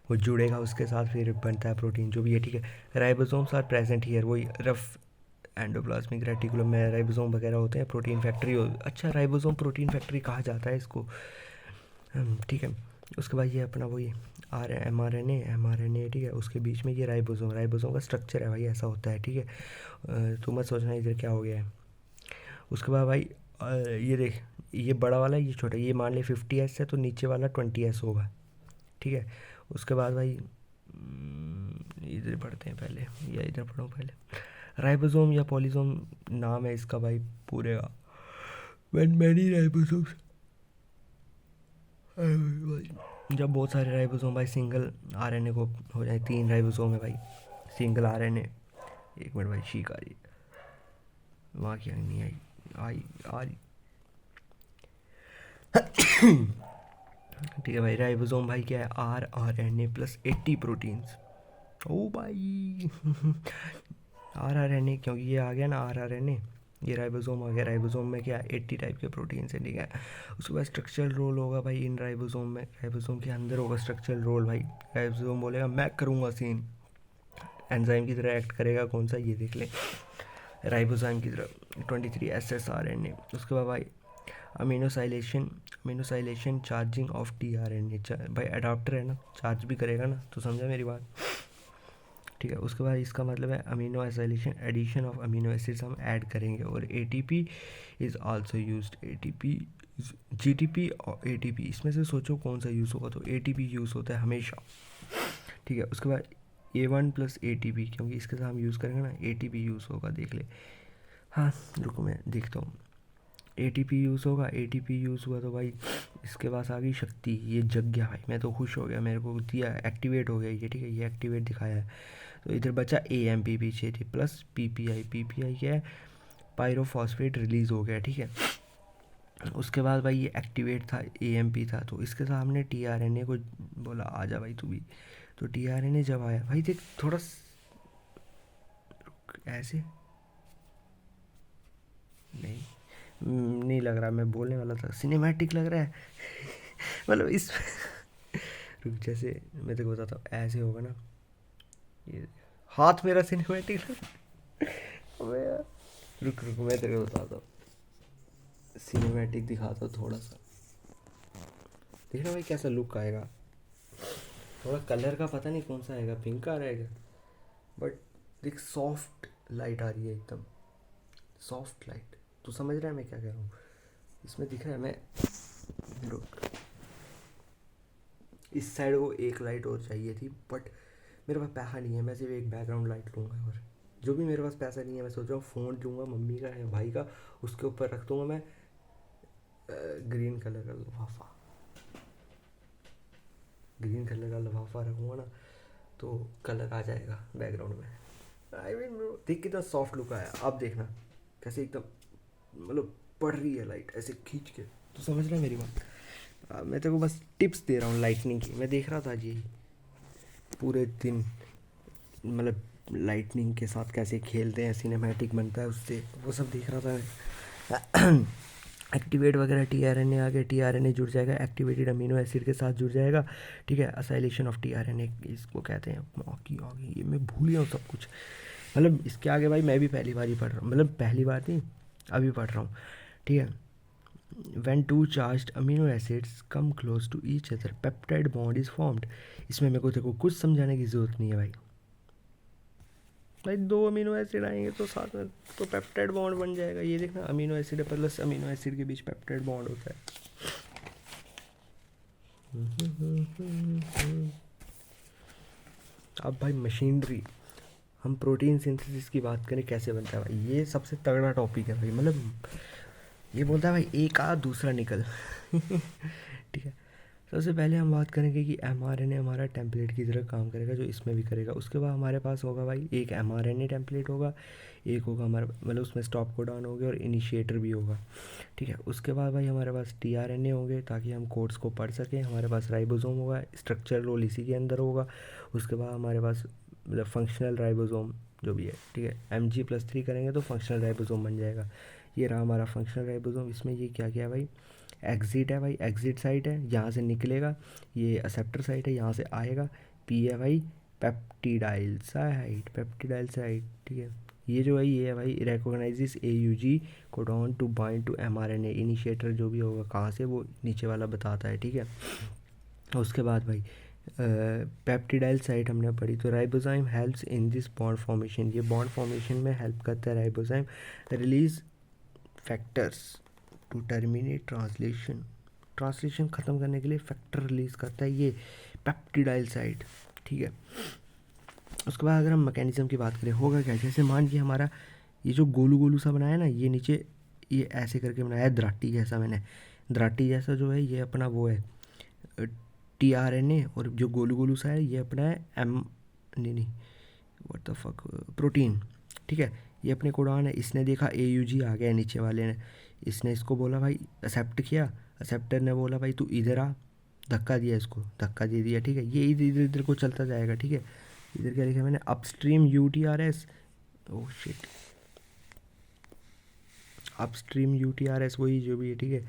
वो जुड़ेगा उसके साथ फिर बनता है प्रोटीन जो भी है ठीक है। राइबोसोम्स आर प्रेजेंट हियर, वही रफ एंडोप्लाज्मिक रेटिकुलम में राइबोसोम वगैरह होते हैं, प्रोटीन फैक्ट्री हो, अच्छा राइबोसोम प्रोटीन फैक्ट्री कहा जाता है इसको ठीक है। उसके बाद ये अपना वही mRNA ठीक है, उसके बीच में ये राइबोसोम का स्ट्रक्चर है भाई, ऐसा होता है ठीक है। तो मत सोचना इधर क्या हो गया है। उसके बाद भाई ये देख, ये बड़ा वाला ये छोटा, ये मान ले 50S है तो नीचे वाला 20S होगा ठीक है। उसके बाद भाई इधर पढ़ते हैं पहले, या इधर पढ़ो पहले। राइबोसोम या पॉलीसोम नाम है इसका भाई पूरे का। व्हेन मैनी राइबोसोम्स, जब बहुत सारे राइबोसोम भाई सिंगल आरएनए को हो जाए, 3 राइबोसोम है भाई सिंगल आरएनए। एक मिनट भाई शीक आ रही है, वहाँ क्या नहीं आई, आई आ रही ठीक है भाई। राइबोसोम भाई क्या है, rRNA प्लस 80 प्रोटीन्स। ओ भाई rRNA, क्योंकि ये आ गया ना rRNA, ये राइबोसोम आ गया, राइबोसोम में क्या 80 टाइप के प्रोटीन है ठीक है। उसके बाद स्ट्रक्चरल रोल होगा भाई इन राइबोसोम में, राइबोसोम के अंदर होगा स्ट्रक्चरल रोल भाई। राइबोसोम बोलेगा मैं करूँगा सीन, एंजाइम की तरह एक्ट करेगा, कौन सा ये देख ले, राइबोसोम की तरह 23 SSRNA। उसके बाद भाई अमीनोसाइलेशन चार्जिंग ऑफ tRNA, भाई अडाप्टर है ना, चार्ज भी करेगा ना, तो समझा मेरी बात ठीक है। उसके बाद इसका मतलब है amino acylation, addition of amino acids हम ऐड करेंगे। और ATP is also used, ATP GTP और ATP, इसमें से सोचो कौन सा यूज़ होगा, तो ATP यूज़ होता है हमेशा ठीक है। उसके बाद A1 प्लस ATP, क्योंकि इसके साथ हम यूज़ करेंगे ना ATP यूज़ होगा, देख ले। हाँ रुको मैं देखता हूँ, ATP यूज़ होगा, ATP यूज़ हुआ तो भाई इसके पास आ गई शक्ति, ये जग गया भाई, मैं तो खुश हो गया, मेरे को दिया एक्टिवेट हो गया ये ठीक है, ये एक्टिवेट दिखाया है। तो इधर बचा AMP पीछे थी प्लस PPI, PPI क्या है, पायरोफॉस्फेट रिलीज़ हो गया ठीक है। उसके बाद भाई ये एक्टिवेट था, AMP था, तो इसके साथ हमने tRNA को बोला आ जा भाई तू भी। तो tRNA जब आया भाई देख थोड़ा ऐसे नहीं, नहीं लग रहा, मैं बोलने वाला था सिनेमैटिक लग रहा है मतलब इस रुक, जैसे मैं तेको बताता हूँ, ऐसे होगा ना ये हाथ मेरा सिनेमैटिक लग अबे यार रुक रुक मैं तेरे को बताता हूँ, सिनेमैटिक दिखाता हूँ थोड़ा सा, देखना भाई कैसा लुक आएगा। थोड़ा कलर का पता नहीं कौन सा आएगा, पिंक आ रहेगा, बट एक सॉफ्ट लाइट आ रही है, एकदम सॉफ्ट लाइट। तू समझ रहा है मैं क्या कह रहा हूँ? इसमें दिख रहा है, मैं रुक, इस साइड को एक लाइट और चाहिए थी, बट मेरे पास पैसा नहीं है, मैं सिर्फ एक बैकग्राउंड लाइट लूँगा। और जो भी मेरे पास पैसा नहीं है, मैं सोच रहा हूँ फ़ोन लूँगा मम्मी का या भाई का, उसके ऊपर रख दूँगा मैं ग्रीन कलर का लिफाफा, ग्रीन कलर का लिफाफा रखूँगा ना, तो कलर आ जाएगा बैकग्राउंड में। आई मीन देख कितना सॉफ्ट लुक आया। अब देखना कैसे एकदम मतलब पड़ रही है लाइट ऐसे खींच के। तू समझ रहा है मेरी बात? मैं तेरे को बस टिप्स दे रहा हूँ लाइटनिंग की। मैं देख रहा था जी पूरे दिन, मतलब लाइटनिंग के साथ कैसे खेलते हैं, सिनेमैटिक बनता है उससे, वो सब देख रहा था मैं। एक्टिवेट वगैरह टीआरएनए आ गया, टीआरएनए जुड़ जाएगा एक्टिवेटेड अमीनो एसिड के साथ जुड़ जाएगा, ठीक है। असाइलेशन ऑफ टीआरएनए इसको कहते हैं। मौकी आ गई, ये मैं भूल गया हूँ सब कुछ। मतलब इसके आगे भाई मैं भी पहली बार ही पढ़ रहा हूँ, मतलब पहली बार नहीं, अभी पढ़ रहा हूँ, ठीक है। when two charged amino acids come close to each other peptide bond is formed। इसमें मेरे को तेरे को कुछ समझाने की ज़रूरत नहीं है भाई। भाई दो अमीनो एसिड आएंगे तो साथ में तो पेप्टाइड बॉन्ड बन जाएगा। ये देखना, amino acid plus amino acid के बीच पेप्टाइड बॉन्ड होता है। अब भाई मशीनरी, हम प्रोटीन सिंथेसिस की बात करें कैसे बनता है भाई, ये सबसे तगड़ा टॉपिक है भाई। मतलब ये बोलता है भाई एक आ दूसरा निकल। ठीक है। सबसे पहले हम बात करेंगे कि एमआरएनए हमारा टेम्पलेट की तरह काम करेगा, जो इसमें भी करेगा। उसके बाद हमारे पास होगा भाई एक एमआरएनए टेम्पलेट होगा, एक होगा हमारा मतलब उसमें स्टॉप कोडॉन होगा और इनिशिएटर भी होगा, ठीक है। उसके बाद भाई हमारे पास टीआरएनए होंगे ताकि हम कोड्स को पढ़ सकें। हमारे पास राइबोसोम होगा, स्ट्रक्चर रोल इसी के अंदर होगा। उसके बाद हमारे पास मतलब फंक्शनल राइबोसोम जो भी है, ठीक है। Mg+3 करेंगे तो फंक्शनल राइबोसोम बन जाएगा। ये रहा हमारा फंक्शनल राइबोसोम। इसमें ये क्या क्या है भाई, एग्जिट है भाई, एग्जिट साइट है, यहाँ से निकलेगा। ये असेप्टर साइट है, यहाँ से आएगा। पी है भाई पेप्टिडाइल साइट, पेप्टिडाइल साइट, ठीक है। ये जो है ये है भाई recognises AUG codon to bind to mRNA। Initiator जो भी होगा कहाँ से, वो नीचे वाला बताता है, ठीक है। उसके बाद भाई पेप्टिडाइल साइट हमने पढ़ी, तो ribozyme helps in this bond formation. ये बॉन्ड फॉर्मेशन में हेल्प करता है ribozyme. Release factors to terminate translation, translation ख़त्म करने के लिए फैक्टर रिलीज़ करता है ये पेप्टिडाइल साइट, ठीक है। उसके बाद अगर हम मैकेनिज्म की बात करें, होगा क्या, जैसे मान कि हमारा ये जो गोलू गोलू सा बनाया ना, ये नीचे ये ऐसे करके बनाया है दराटी जैसा, मैंने दराटी जैसा जो है ये अपना वो है टीआरएनए, और जो गोलू गोलू सा है ये अपना है नहीं व्हाट द फक, प्रोटीन, ठीक है। ये अपने कोडान है। इसने देखा AUG आ गया नीचे वाले ने, इसने इसको बोला भाई एक्सेप्ट किया, एक्सेप्टर ने बोला भाई तू इधर आ, धक्का दिया, इसको धक्का दे दिया, ठीक है। ये इधर इधर इधर को चलता जाएगा, ठीक है। इधर क्या लिखा मैंने, upstream UTRS, oh shit, upstream UTRS वही जो भी है, ठीक है।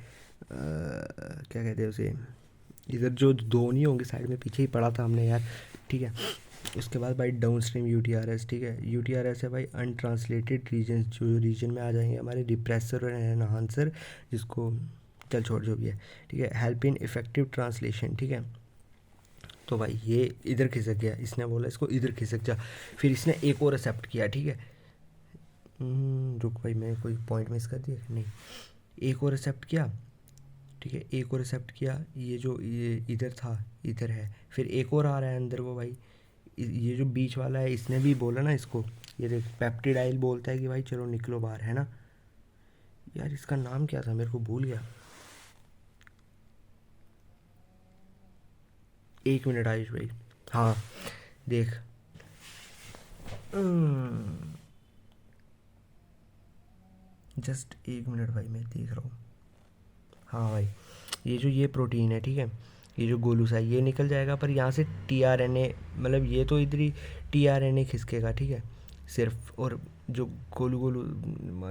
क्या कहते हैं उसे, इधर जो दो नहीं होंगे साइड में, पीछे ही पढ़ा था हमने यार, ठीक है। उसके बाद भाई डाउन स्ट्रीम UTRS, ठीक है। UTRS है भाई अनट्रांसलेटेड रीजन, जो रीजन में आ जाएंगे हमारे रिप्रेसर और एनहांसर, जिसको चल छोड़ जो भी है, ठीक है। हेल्प इन इफेक्टिव ट्रांसलेशन, ठीक है। तो भाई ये इधर खिसक गया, इसने बोला इसको इधर खिसक जा, फिर इसने एक और एक्सेप्ट किया, ठीक है। रुक भाई, मैं कोई पॉइंट मिस कर दिया नहीं, एक और एक्सेप्ट किया, ठीक है। एक और एक्सेप्ट किया, ये जो ये इधर था इधर है, फिर एक और आ रहा है अंदर को भाई, ये जो बीच वाला है इसने भी बोला ना इसको, ये देख पेप्टिडाइल बोलता है कि भाई चलो निकलो बाहर, है ना। यार इसका नाम क्या था, मेरे को भूल गया, एक मिनट आयुष भाई, हाँ देख, जस्ट एक मिनट भाई, मैं देख रहा हूँ। हाँ भाई, ये जो ये प्रोटीन है, ठीक है, ये जो गोलू सा है ये निकल जाएगा, पर यहाँ से टीआरएनए, मतलब ये तो इधर ही टीआरएनए खिसकेगा, ठीक है, सिर्फ। और जो गोलू गोलू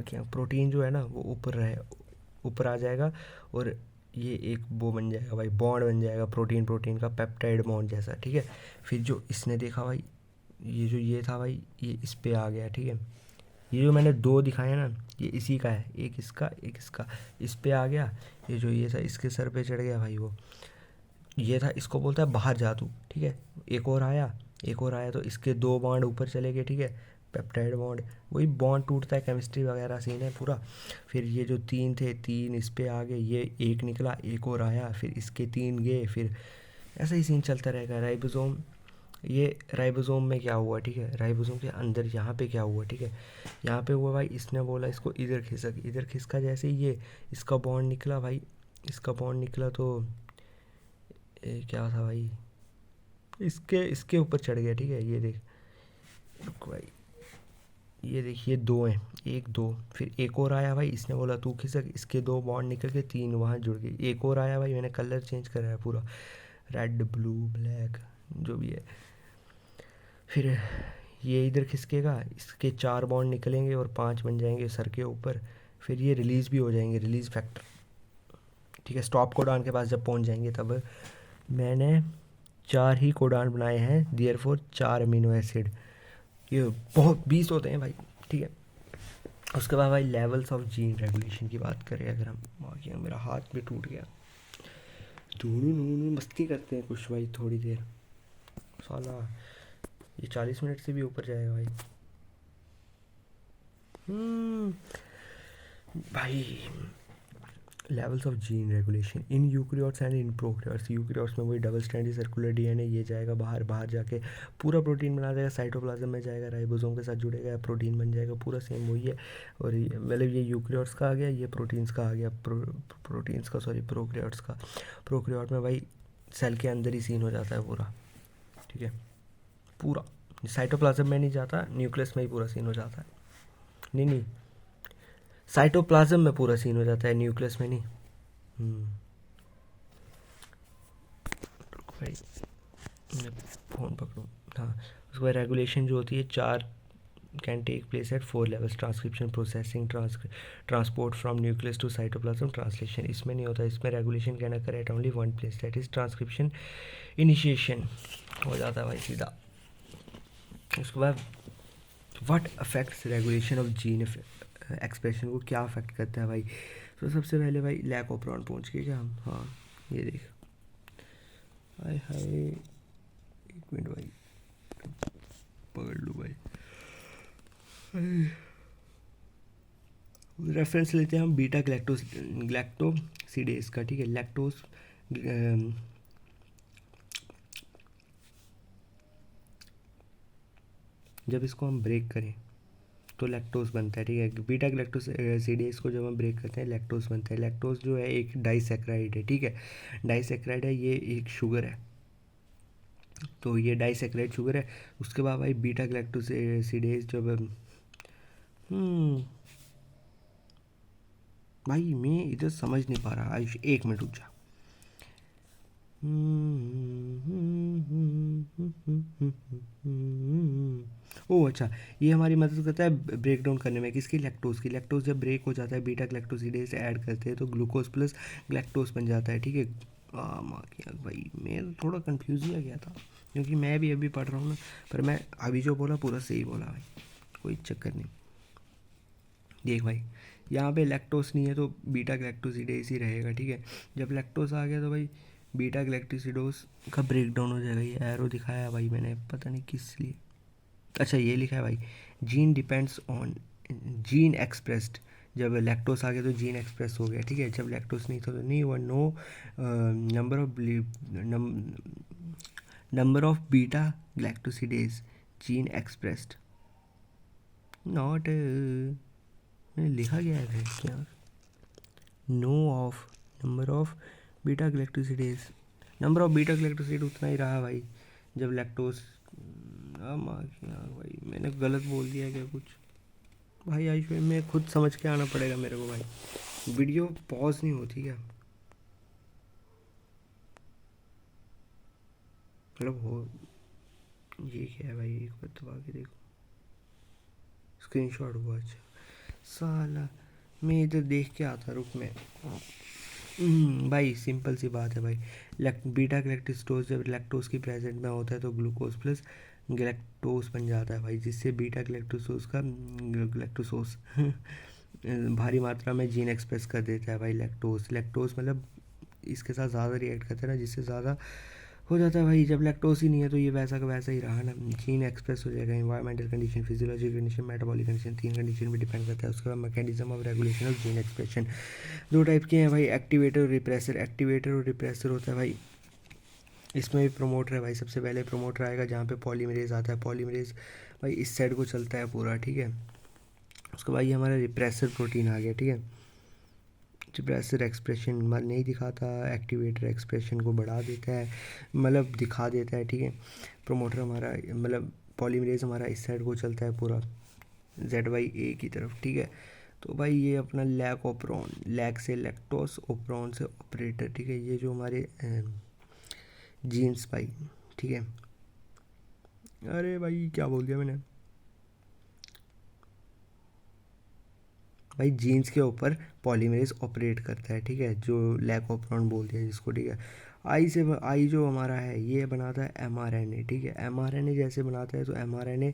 क्या प्रोटीन जो है ना वो ऊपर रहे, ऊपर आ जाएगा, और ये एक वो बन जाएगा भाई, बॉन्ड बन जाएगा प्रोटीन प्रोटीन का, पेप्टाइड बॉन्ड जैसा, ठीक है। फिर जो इसने देखा भाई, ये जो ये था भाई ये इस पे आ गया, ठीक है। ये जो मैंने दो दिखाए ना, ये इसी का है, एक इसका इस पे आ गया। ये जो ये था इसके सर पे चढ़ गया भाई, वो ये था, इसको बोलता है बाहर जा तू, ठीक है। एक और आया, एक और आया तो इसके दो बॉन्ड ऊपर चले गए, ठीक है, पेप्टाइड बॉन्ड, वही बॉन्ड टूटता है, केमिस्ट्री वगैरह सीन है पूरा। फिर ये जो तीन थे, तीन इस पे आ गए, ये एक निकला, एक और आया, फिर इसके तीन गए, फिर ऐसा ही सीन चलता रहेगा। राइबोसोम, ये राइबोसोम में क्या हुआ, ठीक है, राइबोसोम के अंदर यहाँ पे क्या हुआ, ठीक है, यहाँ पे हुआ भाई, इसने बोला इसको इधर खिसक, इधर खिसका, जैसे ही ये इसका बॉन्ड निकला भाई, इसका बॉन्ड निकला तो क्या था भाई, इसके इसके ऊपर चढ़ गया, ठीक है, ये देख, रुक भाई, ये देखिए दो हैं, एक दो, फिर एक और आया भाई, इसने बोला तू खिसक, इसके दो बॉन्ड निकल के तीन वहाँ जुड़ गए, एक और आया भाई, मैंने कलर चेंज करा है पूरा, रेड ब्लू ब्लैक जो भी है। फिर ये इधर खिसकेगा, इसके चार बॉन्ड निकलेंगे और पांच बन जाएंगे सर के ऊपर, फिर ये रिलीज़ भी हो जाएंगे, रिलीज़ फैक्टर, ठीक है। स्टॉप कोडान के पास जब पहुंच जाएंगे तब, मैंने चार ही कोडान बनाए हैं, देयरफॉर चार अमीनो एसिड, ये बहुत 20 होते हैं भाई, ठीक है। उसके बाद भाई लेवल्स ऑफ जीन रेगुलेशन की बात करें अगर हम, बाकी मेरा हाथ भी टूट गया, दोनों मस्ती करते हैं कुछ भाई थोड़ी देर, साला ये 40 मिनट से भी ऊपर जाएगा भाई। भाई levels of gene regulation in eukaryotes and in prokaryotes, eukaryotes में वही डबल स्ट्रैंडेड सर्कुलर डीएनए, ये जाएगा बाहर, बाहर जाके पूरा प्रोटीन बना देगा, साइटोप्लाज्म में जाएगा, राइबोसोम के साथ जुड़ेगा, प्रोटीन बन जाएगा, पूरा सेम वही है। और मतलब ये यूकैरियोट्स का आ गया, ये प्रोटीन्स का आ गया, प्रोटीन्स का सॉरी प्रोकैरियोट्स का। प्रोकैरियोट में भाई सेल के अंदर ही सीन हो जाता है पूरा, ठीक है, पूरा साइटोप्लाज्म में नहीं जाता, न्यूक्लियस में ही पूरा सीन हो जाता है, नहीं नहीं, साइटोप्लाज्म में पूरा सीन हो जाता है, न्यूक्लियस में नहीं। रुक भाई मैं फ़ोन पकड़ूँ, हाँ। उसके बाद रेगुलेशन जो होती है, चार can take place at 4 levels, transcription, processing, transport from nucleus to cytoplasm, translation. इसमें नहीं होता, इसमें regulation can occur at only one place, that is transcription, initiation हो जाता है भाई सीधा। उसके बाद what affects regulation of gene expression को क्या अफेक्ट करता है भाई। तो सबसे पहले भाई लैक ऑपरॉन पहुंच गए क्या हम, हाँ ये देख, हाय हाय, एक मिनट भाई पकड़ लो भाई, रेफरेंस लेते हैं हम बीटा ग्लैक्टोसिडेज का, ठीक है, लैक्टोज जब इसको हम ब्रेक करें तो लैक्टोज बनता है, ठीक है, बीटा ग्लैक्टोसिडेज को जब हम ब्रेक करते हैं लैक्टोज बनता है। लैक्टोज जो है एक डाइसैक्राइड है, ठीक है, डाइसैक्राइड है, ये एक शुगर है, तो ये डाइसैक्राइड शुगर है। उसके बाद भाई बीटा ग्लैक्टोसिडेज जब भाई मैं इधर समझ नहीं पा रहा, आयुष एक मिनट रुक जा। ओह अच्छा, ये हमारी मदद करता है ब्रेक डाउन करने में, किसकी, लैक्टोज की। लैक्टोज जब ब्रेक हो जाता है, बीटा ग्लैक्टोसिडेज ऐड करते हैं तो ग्लूकोज प्लस ग्लैक्टोज बन जाता है, ठीक है। माँ की आग भाई, मैं थोड़ा कंफ्यूज ही आ गया था क्योंकि मैं भी अभी पढ़ रहा हूँ ना, पर मैं अभी जो बोला पूरा सही बोला भाई, कोई चक्कर नहीं। देख भाई यहाँ पे लैक्टोस नहीं है तो बीटा ग्लैक्टोसिडेज ही रहेगा, ठीक है। जब लैक्टोस आ गया तो भाई बीटा ग्लैक्टोसिडोज का ब्रेक डाउन हो जाएगा। ये एरो दिखाया है भाई मैंने, पता नहीं किस लिए, अच्छा ये लिखा है भाई, gene depends on gene expressed, जब लैक्टोस आ गया तो जीन एक्सप्रेस हो गया, ठीक है। जब लैक्टोस नहीं था तो नहीं हुआ। No number of beta galactosidase gene expressed not, लिखा गया है क्या, no of number of beta galactosidase, number of beta galactoside उतना ही रहा भाई जब लैक्टोस, भाई मैंने गलत बोल दिया क्या कुछ भाई, आयुष भाई मैं खुद समझ के आना पड़ेगा मेरे को भाई, वीडियो पॉज नहीं होती क्या, मतलब हो, ये क्या है भाई, एक बार दबा के देखो, स्क्रीनशॉट हुआ, अच्छा साला मैं इधर देख के आता, रुक मैं, भाई सिंपल सी बात है भाई, बीटा ग्लैक्टोज जब लैक्टोज की प्रेजेंट में होता है तो ग्लूकोज प्लस ग्लैक्टोज बन जाता है भाई, जिससे बीटा ग्लैक्टोसोस का ग्लैक्टोसोस भारी मात्रा में जीन एक्सप्रेस कर देता है भाई लैक्टोज। लैक्टोज मतलब इसके साथ ज़्यादा रिएक्ट करते हैं ना, जिससे ज़्यादा हो जाता है भाई। जब लैक्टोज ही नहीं है तो ये वैसा का वैसा ही रहा ना। जीन एक्सप्रेस हो जाएगा। Environmental condition, physiological condition, metabolic condition, 3 condition पे डिपेंड करता है। उसके बाद mechanism of regulation of gene expression 2 type के हैं भाई, एक्टिवेटर और रिप्रेसर। एक्टिवेटर और रिप्रेसर होता है भाई, इसमें भी प्रमोटर है भाई। सबसे पहले प्रमोटर आएगा जहाँ पे पॉलीमरेज आता है। पॉलीमरेज भाई इस साइड को चलता है पूरा, ठीक है। उसके बाद ये हमारा रिप्रेसर प्रोटीन आ गया, ठीक है। रिप्रेसर एक्सप्रेशन नहीं दिखाता, एक्टिवेटर एक्सप्रेशन को बढ़ा देता है, मतलब दिखा देता है, ठीक है। प्रमोटर हमारा मतलब पॉलीमरेज हमारा इस साइड को चलता है पूरा ZYA की तरफ, ठीक है। तो भाई ये अपना लैक ऑपरॉन, लैक से लैक्टोस, ऑपरॉन से ऑपरेटर, ठीक है। ये जो हमारे जीन्स भाई, ठीक है। अरे भाई क्या बोल दिया मैंने भाई, जीन्स के ऊपर पॉलीमरेज ऑपरेट करता है, ठीक है, जो लैक ऑपरॉन बोल दिया जिसको, ठीक है। आई जो हमारा है ये बनाता है mRNA, ठीक है। mRNA जैसे बनाता है तो mRNA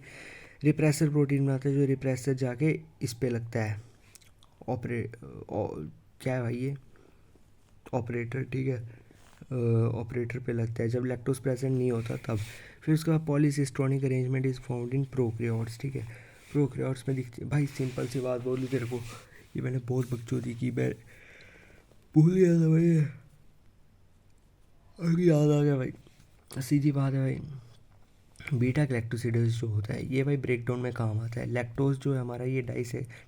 रिप्रेसर प्रोटीन बनाता है, जो रिप्रेसर जाके इस पे लगता है क्या है भाई ये ऑपरेटर, ठीक है। ऑपरेटर पे लगता है जब लैक्टोज प्रेजेंट नहीं होता तब। फिर उसके बाद पॉलीसिस्टोनिक arrangement is found in prokaryotes, ठीक है। प्रोकैरियोट्स में दिखती है भाई। सिंपल सी बात बोलूँ तेरे को, ये मैंने बहुत बकचोदी की, मैं भूल गया था भाई, अभी याद आ गया भाई। सीधी बात है भाई, बीटा गैलेक्टोसिडेज जो होता है ये भाई ब्रेक डाउन में काम आता है। लैक्टोज जो है हमारा ये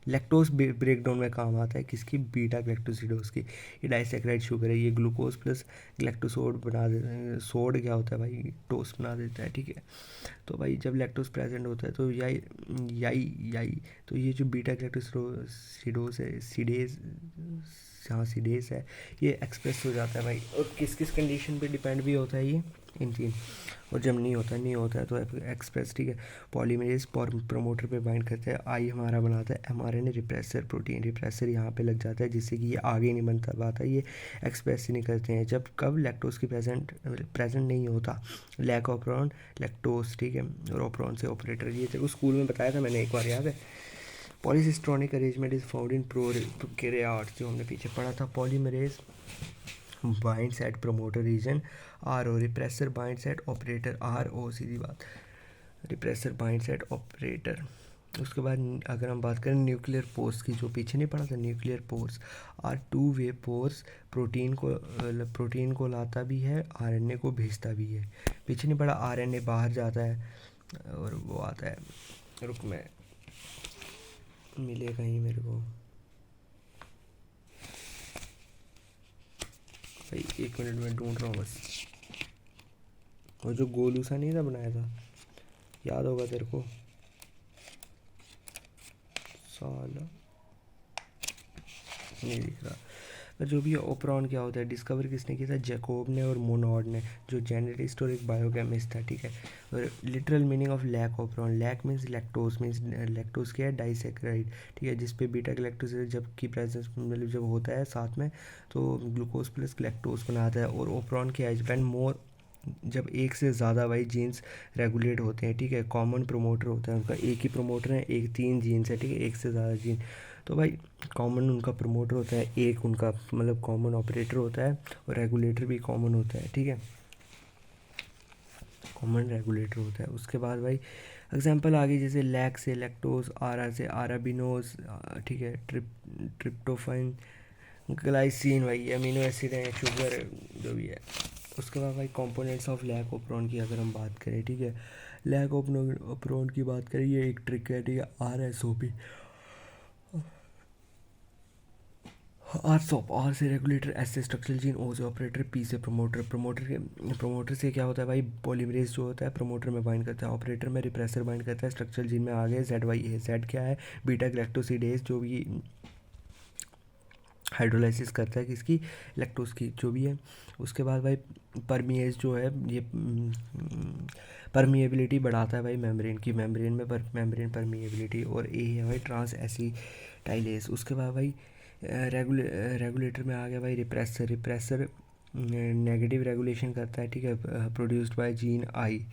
लैक्टोज ब्रेक डाउन में काम आता है किसकी, बीटा गैलेक्टोसिडोज की। ये डाइसेक्राइड शुगर है, ये ग्लूकोज प्लस गैलेक्टोसोड बना दे, सोड क्या होता है भाई, टोस्ट बना देता है, ठीक है। तो भाई जब लैक्टोज प्रेजेंट होता है तो याई याई याई तो ये जो बीटा गैलेक्टोसिडोज है, सीडेज, हाँ सीडेज है, ये एक्सप्रेस हो जाता है भाई। और किस किस कंडीशन पे डिपेंड भी होता है ये, इन तीन। और जब नहीं होता है तो एक्सप्रेस, ठीक है। पॉलीमरेज प्रमोटर पे बाइंड करता है। आई हमारा बनाता है mRNA रिप्रेसर प्रोटीन, रिप्रेसर यहाँ पे लग जाता है जिससे कि ये आगे नहीं बनता पाता, ये एक्सप्रेस नहीं करते हैं। जब कब लैक्टोज की प्रेजेंट नहीं होता, लैक ऑपरॉन लैक्टोज, ठीक है। और ऑपरॉन से ऑपरेटर, ये तेरे को स्कूल में बताया था मैंने एक बार, याद है। Polycistronic arrangement is found in prokaryotes, जो हमने पीछे पढ़ा था। Polymerase binds at promoter region RO, repressor binds at operator RO, सीधी बात, रिप्रेसर बाइंड्स एट ऑपरेटर। उसके बाद अगर हम बात करें न्यूक्लियर पोर्स की, जो पीछे नहीं पढ़ा था, nuclear pores are 2 way pores, protein को लाता भी है, RNA को भेजता भी है। पीछे नहीं पढ़ा, RNA बाहर जाता है और वो आता है, रुक मैं मिले कहीं मेरे को भाई, 1 मिनट में ढूंढ रहा हूँ बस। और जो गोलू सा नहीं था बनाया था, याद होगा तेरे को, साला नहीं दिख रहा। पर जो भी ओपरॉन क्या होता है, डिस्कवर किसने किया था, जैकोब ने और मोनॉड ने, जो जेनेटिस्ट और एक बायोकेमिस्ट था, ठीक है। और literal meaning of lac operon, lac means lactose, means lactose क्या है, डाइसेक्राइड, ठीक है। जिस पे बीटा गैलेक्टोज जब की प्रेजेंस मतलब जब होता है साथ में तो ग्लूकोज प्लस गैलेक्टोज बनाता है। और ओपरॉन क्या है, व्हेन मोर, जब एक से ज़्यादा भाई जीन्स रेगुलेट होते हैं, ठीक है। कॉमन प्रमोटर होता है उनका, एक ही प्रमोटर है, एक 3 जीन्स है, ठीक है, एक से ज़्यादा जीन, तो भाई कॉमन उनका प्रमोटर होता है, एक उनका मतलब कॉमन ऑपरेटर होता है, और रेगुलेटर भी कॉमन होता है, ठीक है, कॉमन रेगुलेटर होता है। उसके बाद भाई एग्जांपल आ गई, जैसे लैक से लैक्टोज, आर से आराबिनोज, ठीक है, ट्रिप्टोफाइन, ग्लाइसिन भाई अमीनो एसिड है, शुगर है, जो भी है। उसके बाद भाई कंपोनेंट्स ऑफ लैक ऑपरॉन की अगर हम बात करें, ठीक है, लैक ऑपरॉन की बात करें, ये एक ट्रिक है, ठीक है। RSOP, आर से रेगुलेटर, एस से स्ट्रक्चरल जीन, ओ से ऑपरेटर, पी से प्रमोटर। प्रमोटर से क्या होता है भाई, पॉलीमरेज जो होता है प्रमोटर में बाइंड करता है, ऑपरेटर में रिप्रेसर बाइंड करता है, स्ट्रक्चरल जीन में आ गए ZYA। जेड क्या है, बीटा गैलेक्टोसिडेज, जो भी हाइड्रोलाइसिस करता है किसकी, लैक्टोज की, जो भी है। उसके बाद भाई परमिएज जो है, ये परमिएबिलिटी बढ़ाता है भाई मेम्ब्रेन की, मेम्ब्रेन में मेम्ब्रेन परमिएबिलिटी। और ए है भाई ट्रांस एसिटाइलेज। उसके बाद भाई रेगुलेटर में आ गया भाई रिप्रेसर नेगेटिव रेगुलेशन करता है, ठीक है, प्रोड्यूस्ड बाय जीन आई,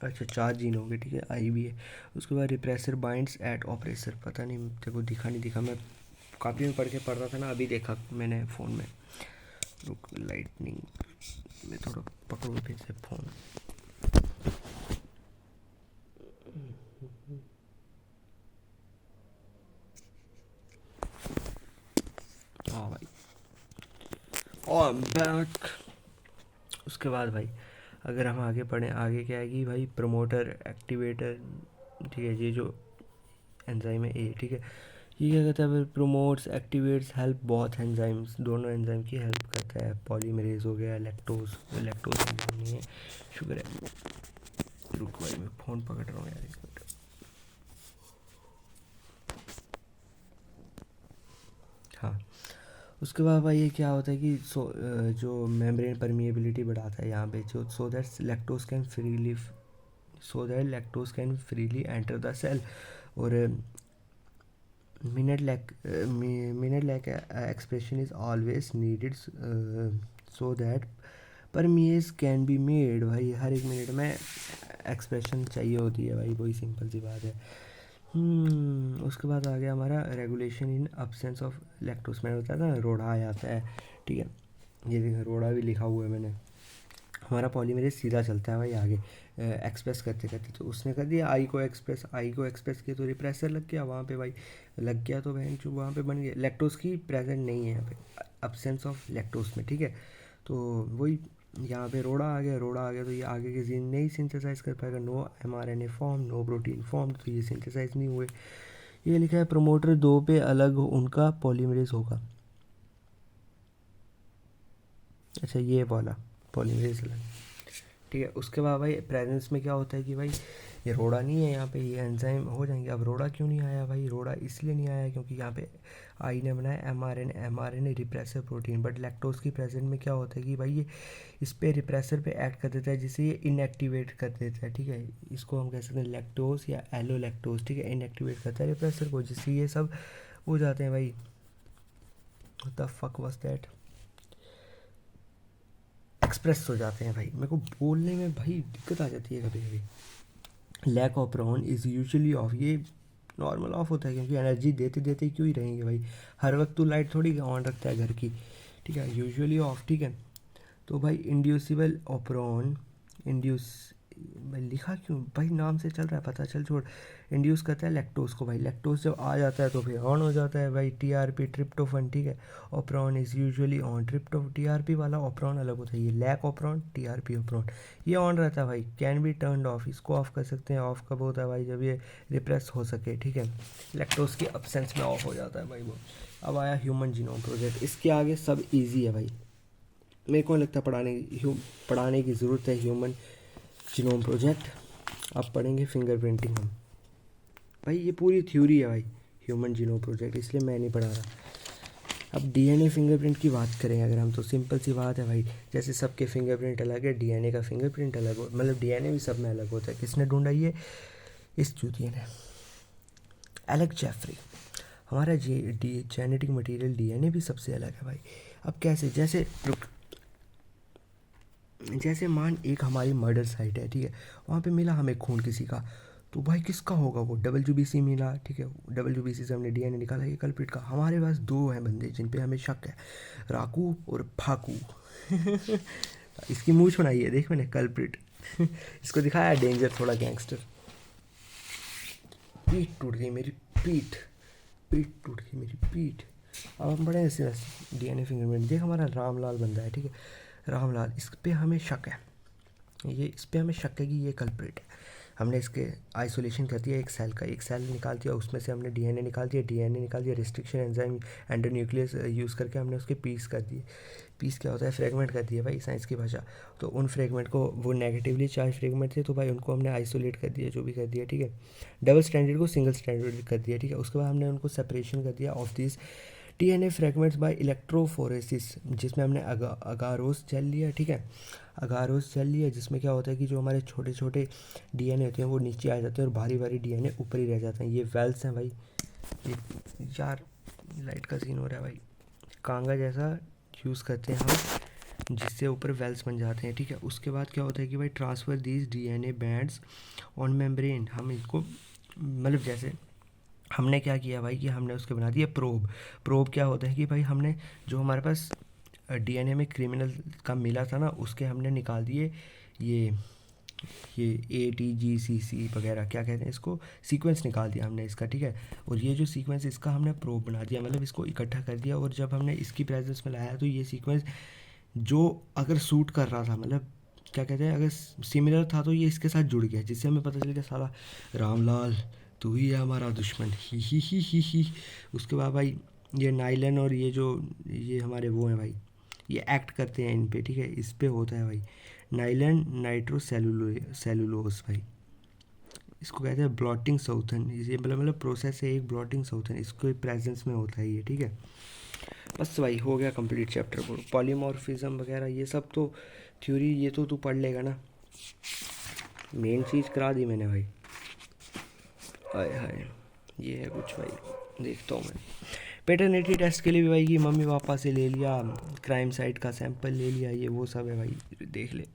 अच्छा 4 जीन हो गए, ठीक है, आई भी है। उसके बाद रिप्रेसर बाइंड्स एट ऑपरेसर, पता नहीं तेरे को दिखा नहीं दिखा, मैं काफ़ी में पढ़ के पढ़ रहा था ना, अभी देखा मैंने फ़ोन में। रुक, लाइटनिंग में थोड़ा पकड़ो फिर से फ़ोन। हाँ भाई, और बैक। उसके बाद भाई अगर हम आगे पढ़ें, आगे क्या है कि भाई प्रमोटर एक्टिवेटर, ठीक है, ये जो एंजाइम है ए, ठीक है, ये क्या कहता है भाई, प्रोमोट्स एक्टिवेट्स हेल्प बहुत एंजाइम्स, दोनों एंजाइम की हेल्प करता है। पॉलीमरेज हो गया, लैक्टोज, लैक्टोज एंजाइम नहीं है, शुगर है। रुक भाई मैं फ़ोन पकड़ रहा हूँ यार, एक मिनट। हाँ, उसके बाद भाई ये क्या होता है कि जो मेम्ब्रेन परमिएबिलिटी बढ़ाता है यहाँ पे, जो so that lactose can freely, so that lactose can freely enter the cell. और minute like expression is always needed so that permease can be made. भाई हर एक मिनट में एक्सप्रेशन चाहिए होती है भाई, वही सिंपल सी बात है। उसके बाद आ गया हमारा regulation in absence of lactose. मैंने बताया था ना रोड़ा आ जाता है, ठीक है, ये देखो रोड़ा भी लिखा हुआ है मैंने। हमारा पॉलीमरेज सीधा चलता है भाई आगे एक्सप्रेस करते करते, तो उसने कर दिया आई को एक्सप्रेस, आई को एक्सप्रेस किया तो रिप्रेसर लग गया वहाँ पे भाई, लग गया तो बहन चू वहाँ पे बन गया। लैक्टोज की प्रेजेंट नहीं है यहाँ पे, अब्सेंस ऑफ लैक्टोज में, ठीक है। तो वही यहाँ पे रोड़ा आ गया, रोड़ा आ गया तो ये आगे के जीन नहीं सिंथेसाइज कर पाएगा, no mRNA form, no protein form, तो ये सिंथेसाइज नहीं हुए। ये लिखा है प्रोमोटर 2 पे अलग उनका पॉलीमरेज होगा। अच्छा ये वाला पॉलीमरेज अलग, ठीक है। उसके बाद भाई प्रेजेंस में क्या होता है कि भाई ये रोड़ा नहीं है यहाँ पे, ये एंजाइम हो जाएंगे। अब रोड़ा क्यों नहीं आया भाई, रोड़ा इसलिए नहीं आया क्योंकि यहाँ पे आई ने बनाया mRNA repressor protein, but lactose की प्रेजेंट में क्या होता है कि भाई ये इस पे रिप्रेसर पे एक्ट कर देता है, जिसे ये इनएक्टिवेट कर देता है, ठीक है। इसको हम कह सकते हैं लैक्टोज या एलो लैक्टोज, ठीक है, इनएक्टिवेट करता है रिप्रेसर को, जिससे ये सब हो जाते हैं भाई। What the fuck was that, express हो जाते हैं भाई। मेरे को बोलने में भाई दिक्कत आ जाती है कभी कभी। Lac operon is usually off, ये नॉर्मल ऑफ होता है क्योंकि एनर्जी देते देते क्यों ही रहेंगे भाई, हर वक्त तो लाइट थोड़ी ऑन रखता है घर की, ठीक है, यूजुअली ऑफ, ठीक है। तो भाई इंड्यूसिबल ऑपरॉन, इंड्यूस, भाई लिखा क्यों भाई, नाम से चल रहा है पता चल, छोड़। इंड्यूस करता है लैक्टोज को भाई, लैक्टोज जब आ जाता है तो फिर ऑन हो जाता है भाई, टीआरपी ट्रिप्टोफन, ठीक है। Operon is usually on, TRP वाला ऑपरॉन अलग होता है, ये लैक ऑपरॉन, टीआरपी ऑपरॉन, ये ऑन रहता है भाई। कैन बी टर्न ऑफ, इसको ऑफ कर सकते हैं। ऑफ कब होता है भाई, जब ये रिप्रेस हो सके, ठीक है। लैक्टोज की अब्सेंस में ऑफ हो जाता है भाई वो। अब आया ह्यूमन जीनोम प्रोजेक्ट, इसके आगे सब ईजी है भाई, मेरे को लगता है पढ़ाने की ज़रूरत है ह्यूमन जीनोम प्रोजेक्ट। अब पढ़ेंगे फिंगरप्रिंटिंग हम, भाई ये पूरी थ्योरी है भाई ह्यूमन जीनोम प्रोजेक्ट, इसलिए मैं नहीं पढ़ा रहा। अब डीएनए फिंगरप्रिंट की बात करें अगर हम, तो सिंपल सी बात है भाई, जैसे सबके फिंगरप्रिंट अलग है, डीएनए का फिंगरप्रिंट अलग हो, मतलब डीएनए भी सब में अलग होता है। किसने ढूंढा ये, इस चूतिए ने, एलेक्स जेफरी। हमारा जेनेटिक मटेरियल डीएनए भी सबसे अलग है भाई। अब कैसे, जैसे रुक, जैसे मान एक हमारी मर्डर साइट है, ठीक है, वहाँ पे मिला हमें खून किसी का, तो भाई किसका होगा वो, WBC मिला, ठीक है, WBC से हमने डीएनए निकाला ये कल्प्रिट का। हमारे पास दो हैं बंदे जिन पे हमें शक है, राकू और फाकू। इसकी मूंछ बनाई है देख मैंने, कल्प्रिट। इसको दिखाया डेंजर थोड़ा गैंगस्टर। पीठ टूट गई मेरी, पीठ पीठ टूट गई मेरी पीठ। अब हम बड़े ऐसे डीएनए फिंगरप्रिंट देख, हमारा रामलाल बंदा है, ठीक है, रामलाल, इस पे हमें शक है, ये इस पे हमें शक है कि ये कल्प्रिट है। हमने इसके आइसोलेशन कर दिया, एक सेल का, एक सेल निकाल दिया, उसमें से हमने डीएनए निकाल दिया, रिस्ट्रिक्शन एंजाइम एंडोन्यूक्लियस यूज़ करके हमने उसके पीस कर दिए। पीस क्या होता है, फ्रेगमेंट कर दिए भाई साइंस की भाषा। तो उन फ्रेगमेंट को, वो नेगेटिवली चार्ज फ्रेगमेंट थे, तो भाई उनको हमने आइसोलेट कर दिया, जो भी कर दिया, ठीक है। डबल स्टैंडर्ड को सिंगल स्टैंडर्ड कर दिया, ठीक है। उसके बाद हमने उनको सेपरेशन कर दिया of this DNA fragments by electrophoresis, जिसमें हमने अगारोस जेल लिया, ठीक है, अगारोस जेल लिया, जिसमें क्या होता है कि जो हमारे छोटे छोटे डीएनए होते हैं वो नीचे आ जाते हैं और भारी भारी डीएनए ऊपर ही रह जाते हैं। ये वेल्स हैं भाई, ये यार लाइट का सीन हो रहा है भाई, कांगा जैसा यूज़ करते हैं हम, जिससे ऊपर वेल्स बन जाते हैं, ठीक है। उसके बाद क्या होता है कि भाई transfer these DNA bands on membrane, हम इसको, मतलब जैसे हमने क्या किया भाई कि हमने उसके बना दिया प्रोब। प्रोब क्या होता है कि भाई हमने जो हमारे पास डीएनए में क्रिमिनल का मिला था ना, उसके हमने निकाल दिए ये ATGCC वगैरह क्या कहते हैं इसको, सीक्वेंस निकाल दिया हमने इसका, ठीक है। और ये जो सीक्वेंस इसका हमने प्रोब बना दिया, मतलब इसको इकट्ठा कर दिया। और जब हमने इसकी प्रेजेंस में लाया तो ये सीक्वेंस जो अगर सूट कर रहा था, मतलब क्या कहते हैं, अगर सिमिलर था तो ये इसके साथ जुड़ गया, जिससे हमें पता चल गया साला रामलाल तू ही है हमारा दुश्मन, ही। उसके बाद भाई ये नाइलन और ये हमारे वो हैं भाई, ये एक्ट करते हैं इन पे, ठीक है। इस पे होता है भाई नाइलन सेलुलोस भाई, इसको कहते हैं ब्लॉटिंग साउथर्न। ये मतलब प्रोसेस है एक ब्लॉटिंग साउथर्न, इसको प्रेजेंस में होता है ये, ठीक है। बस भाई हो गया कंप्लीट चैप्टर को। पॉलीमॉर्फिज्म वगैरह ये सब तो थ्योरी, ये तो तू पढ़ लेगा ना, मेन चीज़ करा दी मैंने भाई। हाय हाय ये है कुछ भाई, देखता हूँ मैं। पेटर्निटी टेस्ट के लिए भी भाई की मम्मी पापा से ले लिया, क्राइम साइट का सैंपल ले लिया, ये वो सब है भाई, देख ले।